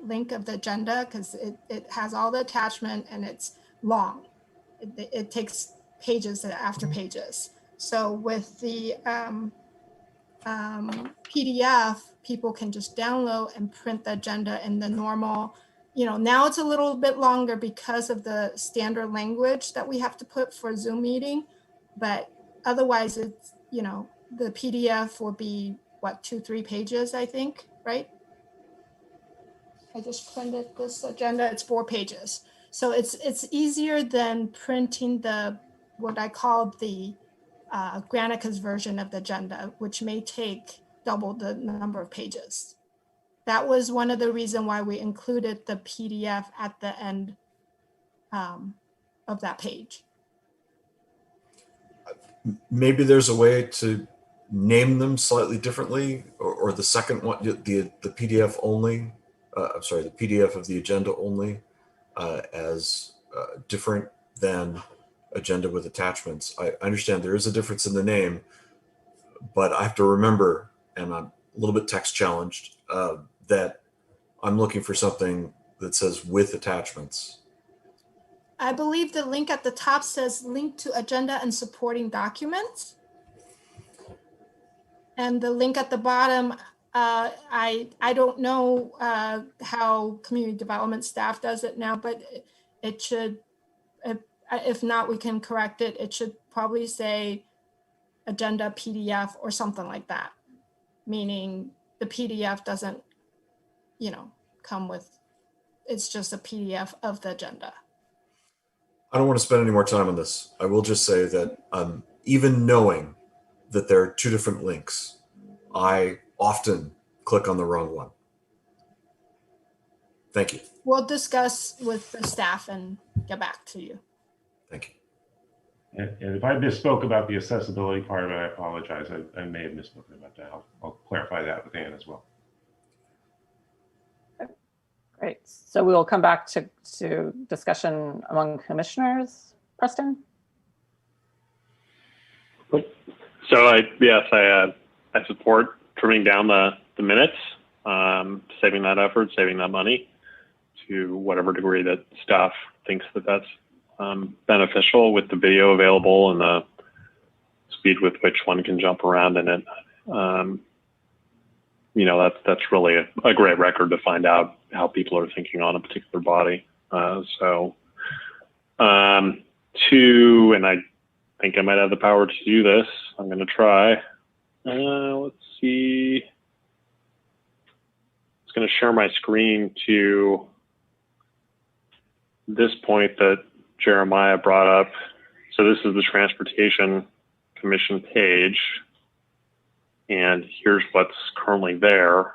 link of the agenda because it has all the attachment and it's long. It takes pages after pages. So with the PDF, people can just download and print the agenda in the normal, now it's a little bit longer because of the standard language that we have to put for Zoom meeting, but otherwise it's, the PDF will be what, 2-3 pages, I think, right? I just printed this agenda, it's 4 pages. So it's easier than printing what I call the Granicus version of the agenda, which may take double the number of pages. That was one of the reasons why we included the PDF at the end of that page. Maybe there's a way to name them slightly differently, or the second one, the PDF only, I'm sorry, the PDF of the agenda only as different than agenda with attachments. I understand there is a difference in the name, but I have to remember, and I'm a little bit text challenged, that I'm looking for something that says with attachments. I believe the link at the top says link to agenda and supporting documents. And the link at the bottom, I don't know how community development staff does it now, but it should, if not, we can correct it. It should probably say agenda PDF or something like that, meaning the PDF doesn't, come with, it's just a PDF of the agenda. I don't want to spend any more time on this. I will just say that even knowing that there are 2 different links, I often click on the wrong one. Thank you. We'll discuss with the staff and get back to you. Thank you. And if I misspoke about the accessibility part of it, I apologize. I may have misspoken about that. I'll clarify that with Ann as well. Great. So we will come back to discussion among commissioners. Preston? So I support trimming down the minutes, saving that effort, saving that money to whatever degree that staff thinks that that's beneficial with the video available and the speed with which one can jump around in it. That's really a great record to find out how people are thinking on a particular body. 2, and I think I might have the power to do this. I'm going to try. Let's see. I was going to share my screen to this point that Jeremiah brought up. So this is the Transportation Commission page. And here's what's currently there.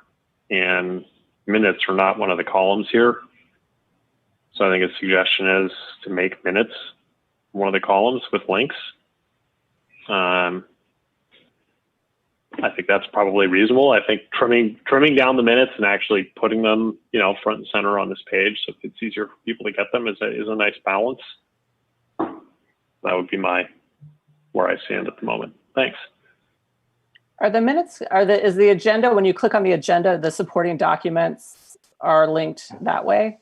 And minutes are not one of the columns here. So I think a suggestion is to make minutes one of the columns with links. I think that's probably reasonable. I think trimming down the minutes and actually putting them, front and center on this page, so it's easier for people to get them, is a nice balance. That would be where I stand at the moment. Thanks. Are the minutes, is the agenda, when you click on the agenda, the supporting documents are linked that way?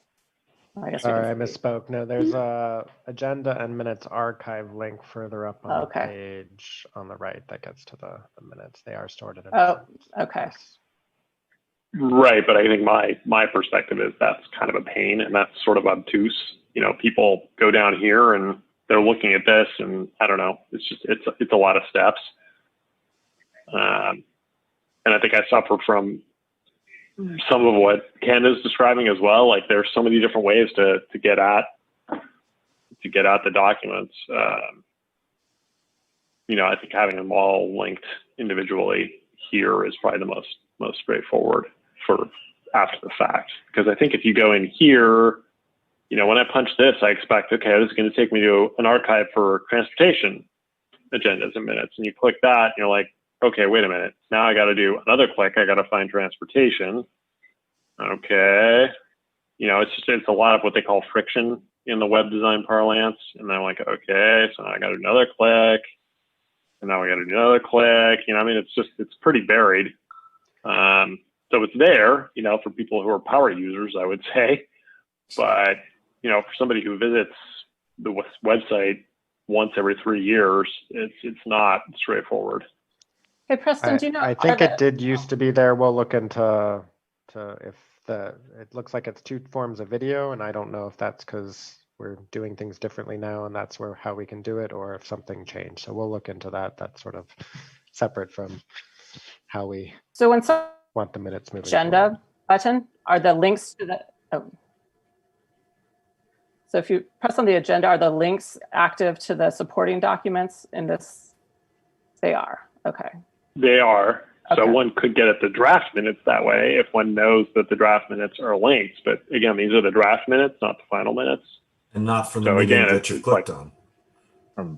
I guess Sorry, I misspoke. No, there's a agenda and minutes archive link further up on the page on the right that gets to the minutes. They are stored in a okay. place. Right, but I think my perspective is that's kind of a pain, and that's sort of obtuse. People go down here and they're looking at this, and I don't know. It's a lot of steps, and I think I suffer from some of what Ken is describing as well. Like, there's so many different ways to get at the documents. I think having them all linked individually here is probably the most straightforward for after the fact. Because I think if you go in here, when I punch this, I expect, okay, this is going to take me to an archive for transportation agendas and minutes. And you click that, and you're like, okay, wait a minute. Now I got to do another click. I got to find transportation. Okay. It's a lot of what they call friction in the web design parlance. And then I'm like, okay, so now I got to do another click. And now we got to do another click. It's pretty buried. So it's there, for people who are power users, I would say. But, for somebody who visits the website once every 3 years, it's not straightforward. Hey, Preston, do you know? I think it did used to be there. We'll look into if it looks like it's 2 forms of video, and I don't know if that's because we're doing things differently now, and that's how we can do it, or if something changed. So we'll look into that. That's sort of separate from how we want the minutes moving agenda forward. Button are the links to the. Oh. So if you press on the agenda, are the links active to the supporting documents in this? They are. Okay. They are. So Okay. one could get at the draft minutes that way if one knows that the draft minutes are linked. But again, these are the draft minutes, not the final minutes. And not from the meeting that you clicked on.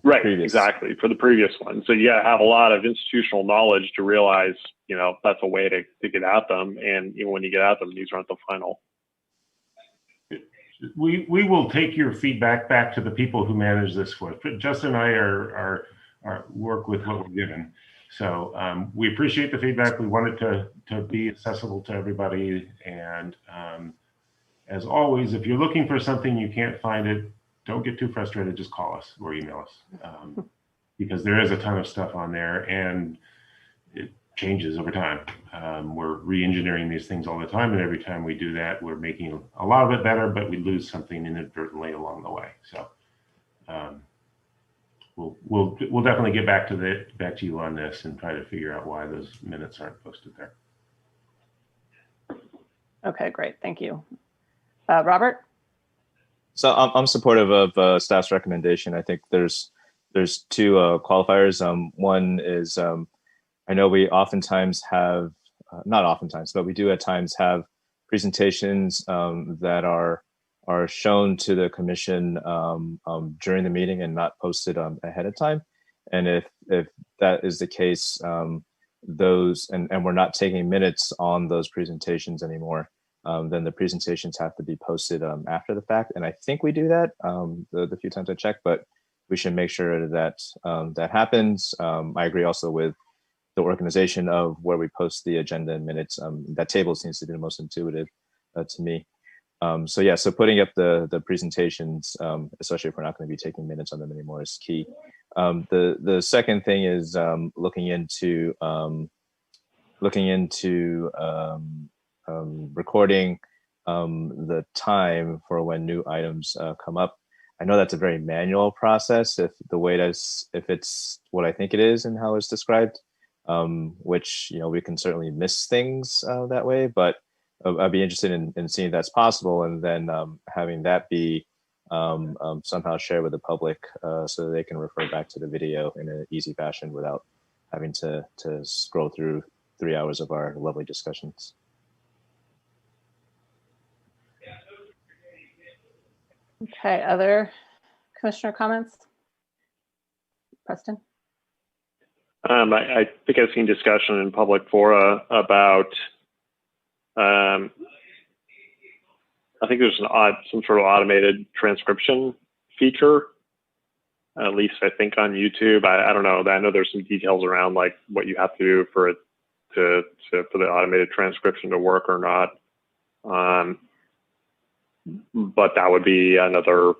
Right, exactly, for the previous one. So you got to have a lot of institutional knowledge to realize, that's a way to get at them. And even when you get at them, these aren't the final. We will take your feedback back to the people who manage this for us. But Justin and I are work with what we're given. So we appreciate the feedback. We want it to be accessible to everybody. And as always, if you're looking for something, you can't find it, don't get too frustrated, just call us or email us. Because there is a ton of stuff on there and it changes over time. We're re-engineering these things all the time. And every time we do that, we're making a lot of it better, but we lose something inadvertently along the way. So we'll definitely get back to you on this and try to figure out why those minutes aren't posted there. Okay, great. Thank you. Robert? So I'm supportive of staff's recommendation. I think there's 2 qualifiers. One is I know we oftentimes have, not oftentimes, but we do at times have presentations that are shown to the commission during the meeting and not posted ahead of time. And if that is the case, those and we're not taking minutes on those presentations anymore, then the presentations have to be posted after the fact. And I think we do that the few times I check, but we should make sure that that happens. I agree also with the organization of where we post the agenda and minutes. That table seems to be the most intuitive to me. So putting up the presentations, especially if we're not going to be taking minutes on them anymore, is key. The second thing is looking into recording the time for when new items come up. I know that's a very manual process if it's what I think it is and how it's described, which we can certainly miss things that way, but I'd be interested in seeing that's possible, and then having that be somehow shared with the public so they can refer back to the video in an easy fashion without having to scroll through 3 hours of our lovely discussions. Okay, other commissioner comments? Preston? I think I've seen discussion in public fora about, I think there's some sort of automated transcription feature, at least I think on YouTube. I don't know. I know there's some details around like what you have to do for it for the automated transcription to work or not. But that would be another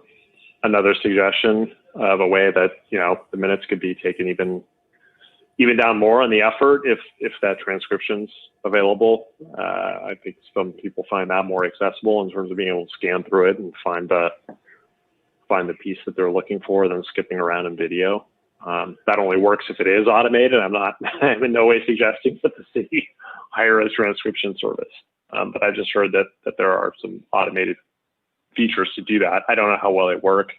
suggestion of a way that, you know, the minutes could be taken even down more on the effort if that transcription's available. I think some people find that more accessible in terms of being able to scan through it and find the piece that they're looking for than skipping around in video. That only works if it is automated. I'm in no way suggesting that the city hire a transcription service. But I've just heard that there are some automated features to do that. I don't know how well they work.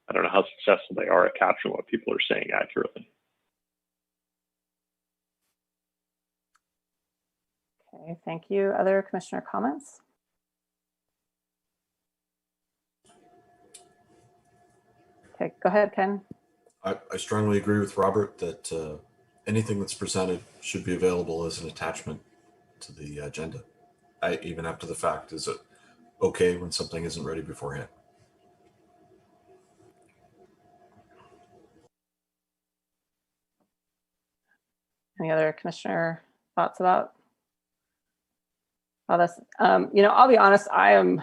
I don't know how successful they are at capturing what people are saying accurately. Okay, thank you. Other commissioner comments? Okay, go ahead, Ken. I strongly agree with Robert that anything that's presented should be available as an attachment to the agenda. Even after the fact, is it okay when something isn't ready beforehand? Any other commissioner thoughts about this? You know, I'll be honest, I am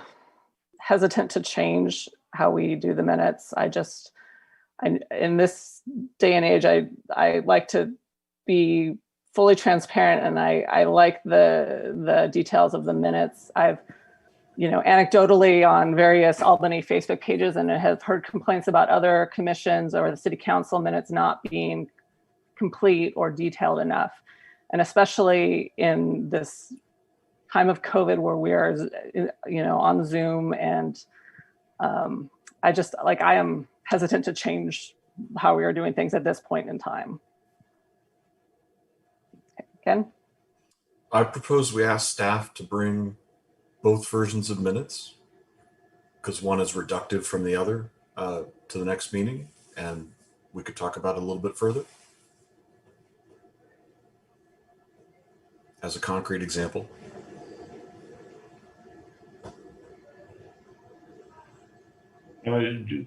hesitant to change how we do the minutes. In this day and age, I like to be fully transparent, and I like the details of the minutes. I've, you know, anecdotally on various Albany Facebook pages, and I have heard complaints about other commissions or the city council minutes not being complete or detailed enough. And especially in this time of COVID where we are, you know, on Zoom, and I am hesitant to change how we are doing things at this point in time. Ken? I propose we ask staff to bring both versions of minutes, because one is reductive from the other, to the next meeting, and we could talk about it a little bit further. As a concrete example.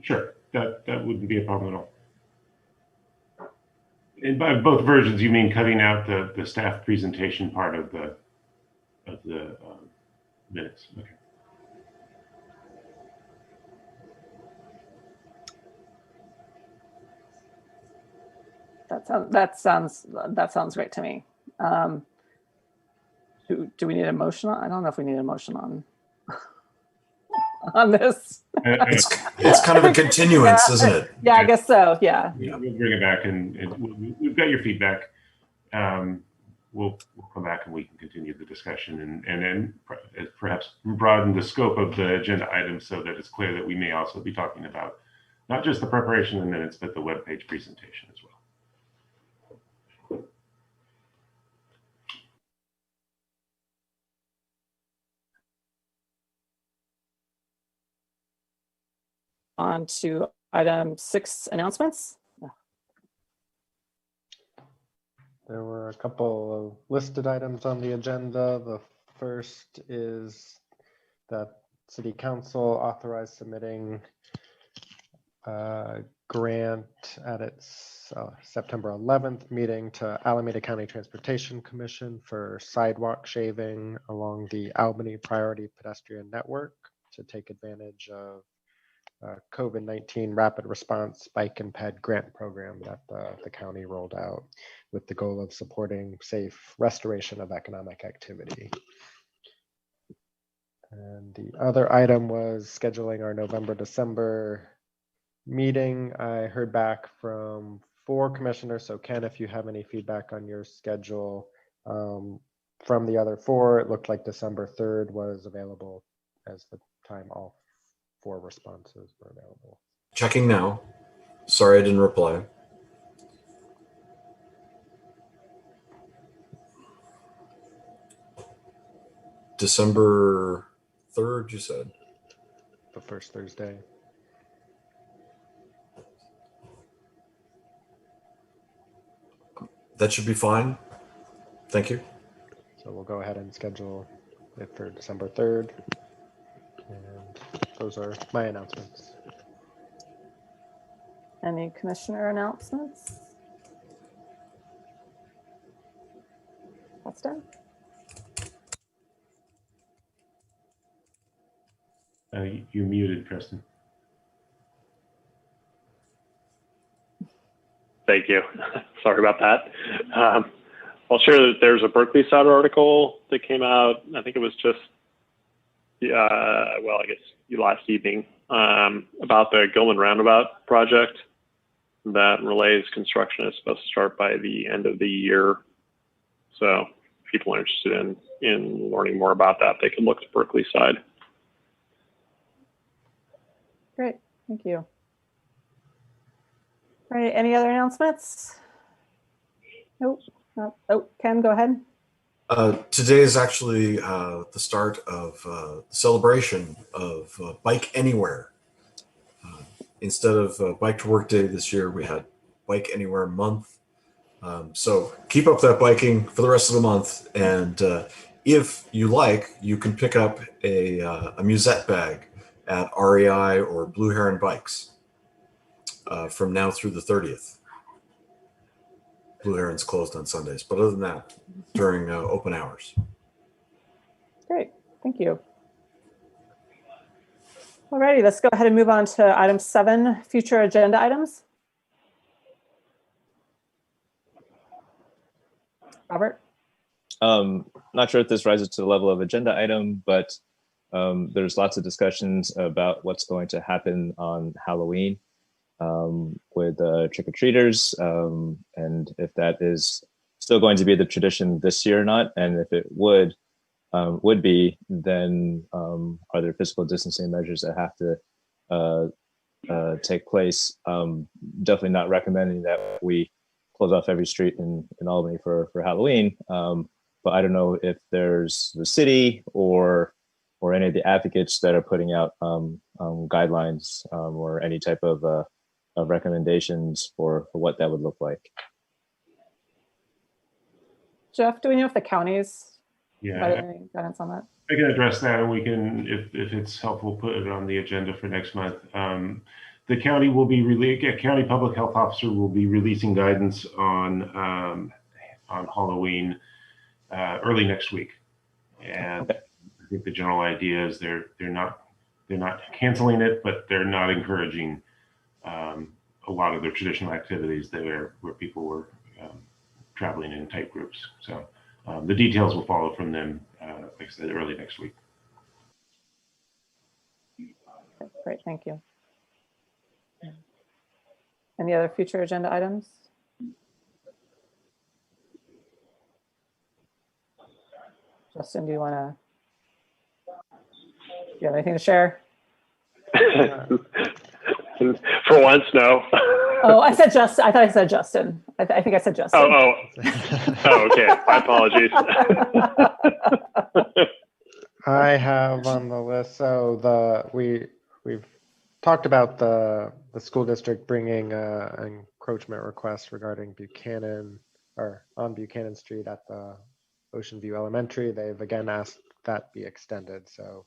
Sure, that wouldn't be a problem at all. And by both versions, you mean cutting out the staff presentation part of the minutes? Okay. That sounds great to me. Do we need a motion on? I don't know if we need a motion on this. It's kind of a continuance, isn't it? Yeah, I guess so. Yeah. We'll bring it back, and we've got your feedback. We'll come back and we can continue the discussion and then perhaps broaden the scope of the agenda items so that it's clear that we may also be talking about not just the preparation of the minutes, but the webpage presentation as well. On to item 6, announcements. There were a couple of listed items on the agenda. The first is that City Council authorized submitting a grant at its September 11th meeting to Alameda County Transportation Commission for sidewalk shaving along the Albany Priority Pedestrian Network to take advantage of COVID-19 rapid response bike and ped grant program that the county rolled out with the goal of supporting safe restoration of economic activity. And the other item was scheduling our November-December meeting. I heard back from 4 commissioners. So Ken, if you have any feedback on your schedule from the other 4, it looked like December 3rd was available as the time all 4 responses were available. Checking now. Sorry, I didn't reply. December 3rd, you said? The first Thursday. That should be fine. Thank you. So we'll go ahead and schedule it for December 3rd. And those are my announcements. Any commissioner announcements? Justin? You're muted, Preston. Thank you. Sorry about that. I'll share that there's a Berkeley side article that came out. I think it was just, well, I guess last evening, about the Gilman Roundabout project. That relays construction is supposed to start by the end of the year. So if people are interested in learning more about that, they can look to Berkeley side. Great, thank you. All right, any other announcements? Nope. Oh, Ken, go ahead. Today is actually the start of the celebration of Bike Anywhere. Instead of Bike to Work Day this year, we had Bike Anywhere month. So keep up that biking for the rest of the month. And if you like, you can pick up a musette bag at REI or Blue Heron Bikes from now through the 30th. Blue Heron's closed on Sundays, but other than that, during open hours. Great, thank you. All righty, let's go ahead and move on to item 7, future agenda items. Robert? Not sure if this rises to the level of agenda item, but there's lots of discussions about what's going to happen on Halloween with trick-or-treaters, and if that is still going to be the tradition this year or not, and if it would be, then are there physical distancing measures that have to take place? Definitely not recommending that we close off every street in Albany for Halloween, but I don't know if there's the city or any of the advocates that are putting out guidelines or any type of recommendations for what that would look like. Jeff, do we know if the counties Yeah, any guidance on that? I can address that, and we can, if it's helpful, put it on the agenda for next month. The county will be county public health officer will be releasing guidance on Halloween early next week, and I think the general idea is they're not canceling it, but they're not encouraging a lot of their traditional activities where people were traveling in tight groups. So the details will follow from them, like I said, early next week. Great, thank you. Any other future agenda items? Justin, do you have anything to share? For once, no. Oh, I said Justin. I thought I said Justin. I think I said Justin. Oh, okay. My apologies. I have on the list. So we've talked about the school district bringing an encroachment request regarding Buchanan or on Buchanan Street at the Ocean View Elementary. They've again asked that be extended. So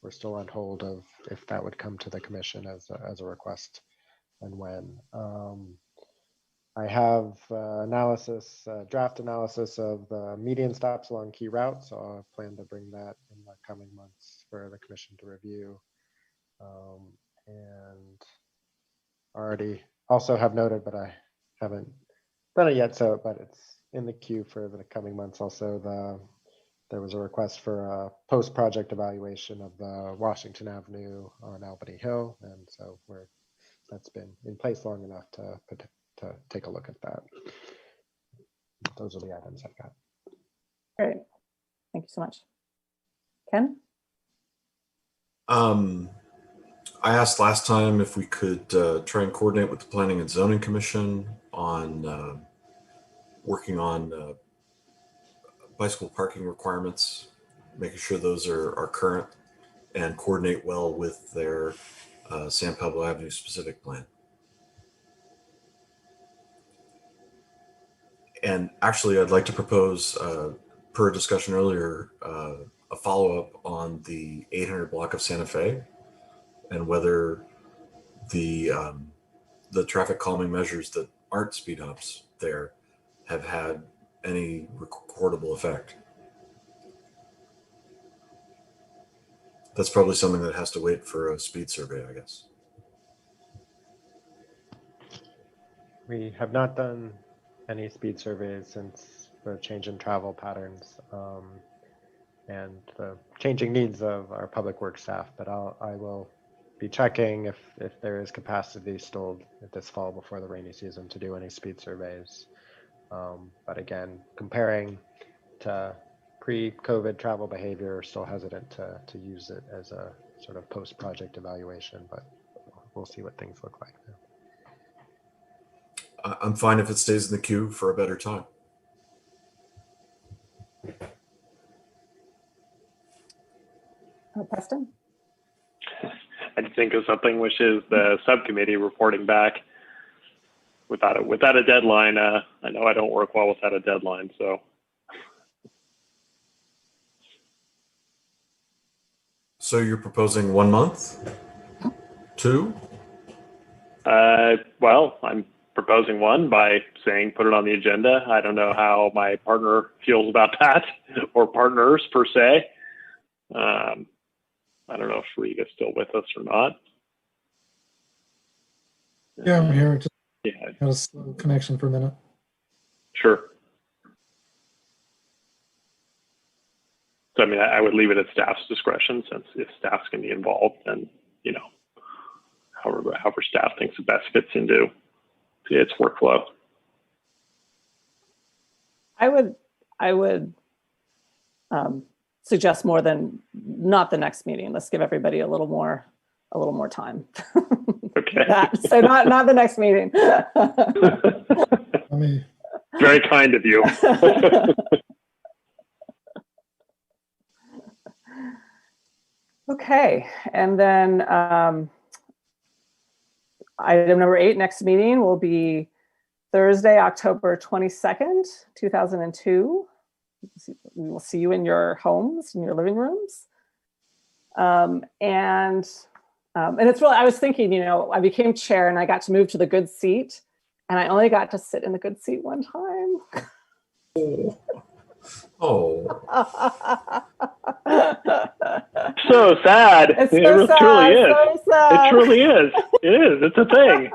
we're still on hold of if that would come to the commission as a request and when. I have draft analysis of the median stops along key routes. So I plan to bring that in the coming months for the commission to review. And already also have noted, but I haven't done it yet. So, but it's in the queue for the coming months. Also, there was a request for a post-project evaluation of the Washington Avenue on Albany Hill, and so that's been in place long enough to take a look at that. Those are the items I've got. Great, thank you so much. Ken? I asked last time if we could try and coordinate with the Planning and Zoning Commission on working on bicycle parking requirements, making sure those are current and coordinate well with their San Pablo Avenue specific plan. And actually, I'd like to propose, per discussion earlier, a follow-up on the 800 block of Santa Fe and whether the traffic calming measures that aren't speed humps there have had any recordable effect. That's probably something that has to wait for a speed survey, I guess. We have not done any speed surveys since the change in travel patterns and the changing needs of our public works staff, but I will be checking if there is capacity still this fall before the rainy season to do any speed surveys. But again, comparing to pre-COVID travel behavior, still hesitant to use it as a sort of post-project evaluation, but we'll see what things look like now. I'm fine if it stays in the queue for a better time. Preston? I think of something which is the subcommittee reporting back without a deadline. I know I don't work well without a deadline, so. So you're proposing 1 month? 2? Well, I'm proposing 1 by saying put it on the agenda. I don't know how my partner feels about that, or partners per se. I don't know if Rita's still with us or not. Yeah, I'm here. Just Yeah, had a slow connection for a minute. sure. So, I mean, I would leave it at staff's discretion, since if staff's going to be involved, then, you know, however staff thinks it best fits into its workflow. I would suggest more than not the next meeting. Let's give everybody a little more time. Okay. So not the next meeting. I mean, Very kind of you. Okay, and then item number 8, next meeting will be Thursday, October 22nd, 2002. We will see you in your homes, in your living rooms. And it's really, I was thinking, you know, I became chair and I got to move to the good seat, and I only got to sit in the good seat one time. Oh. So sad. It's so It sad, truly is. so sad. It truly is. It is. It's a thing.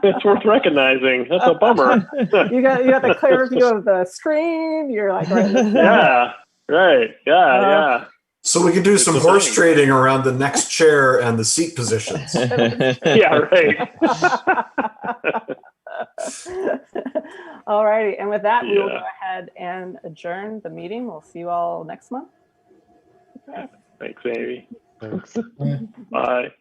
It's worth recognizing. That's a bummer. you got the clear view of the screen. You're like right in the center. Yeah. Right. Yeah. Yeah. So we can do some horse trading around the next chair and the seat positions. Yeah. Right. All righty. And with that, we will go ahead and adjourn the meeting. We'll see you all next month. Thanks, Amy. Thanks. Bye.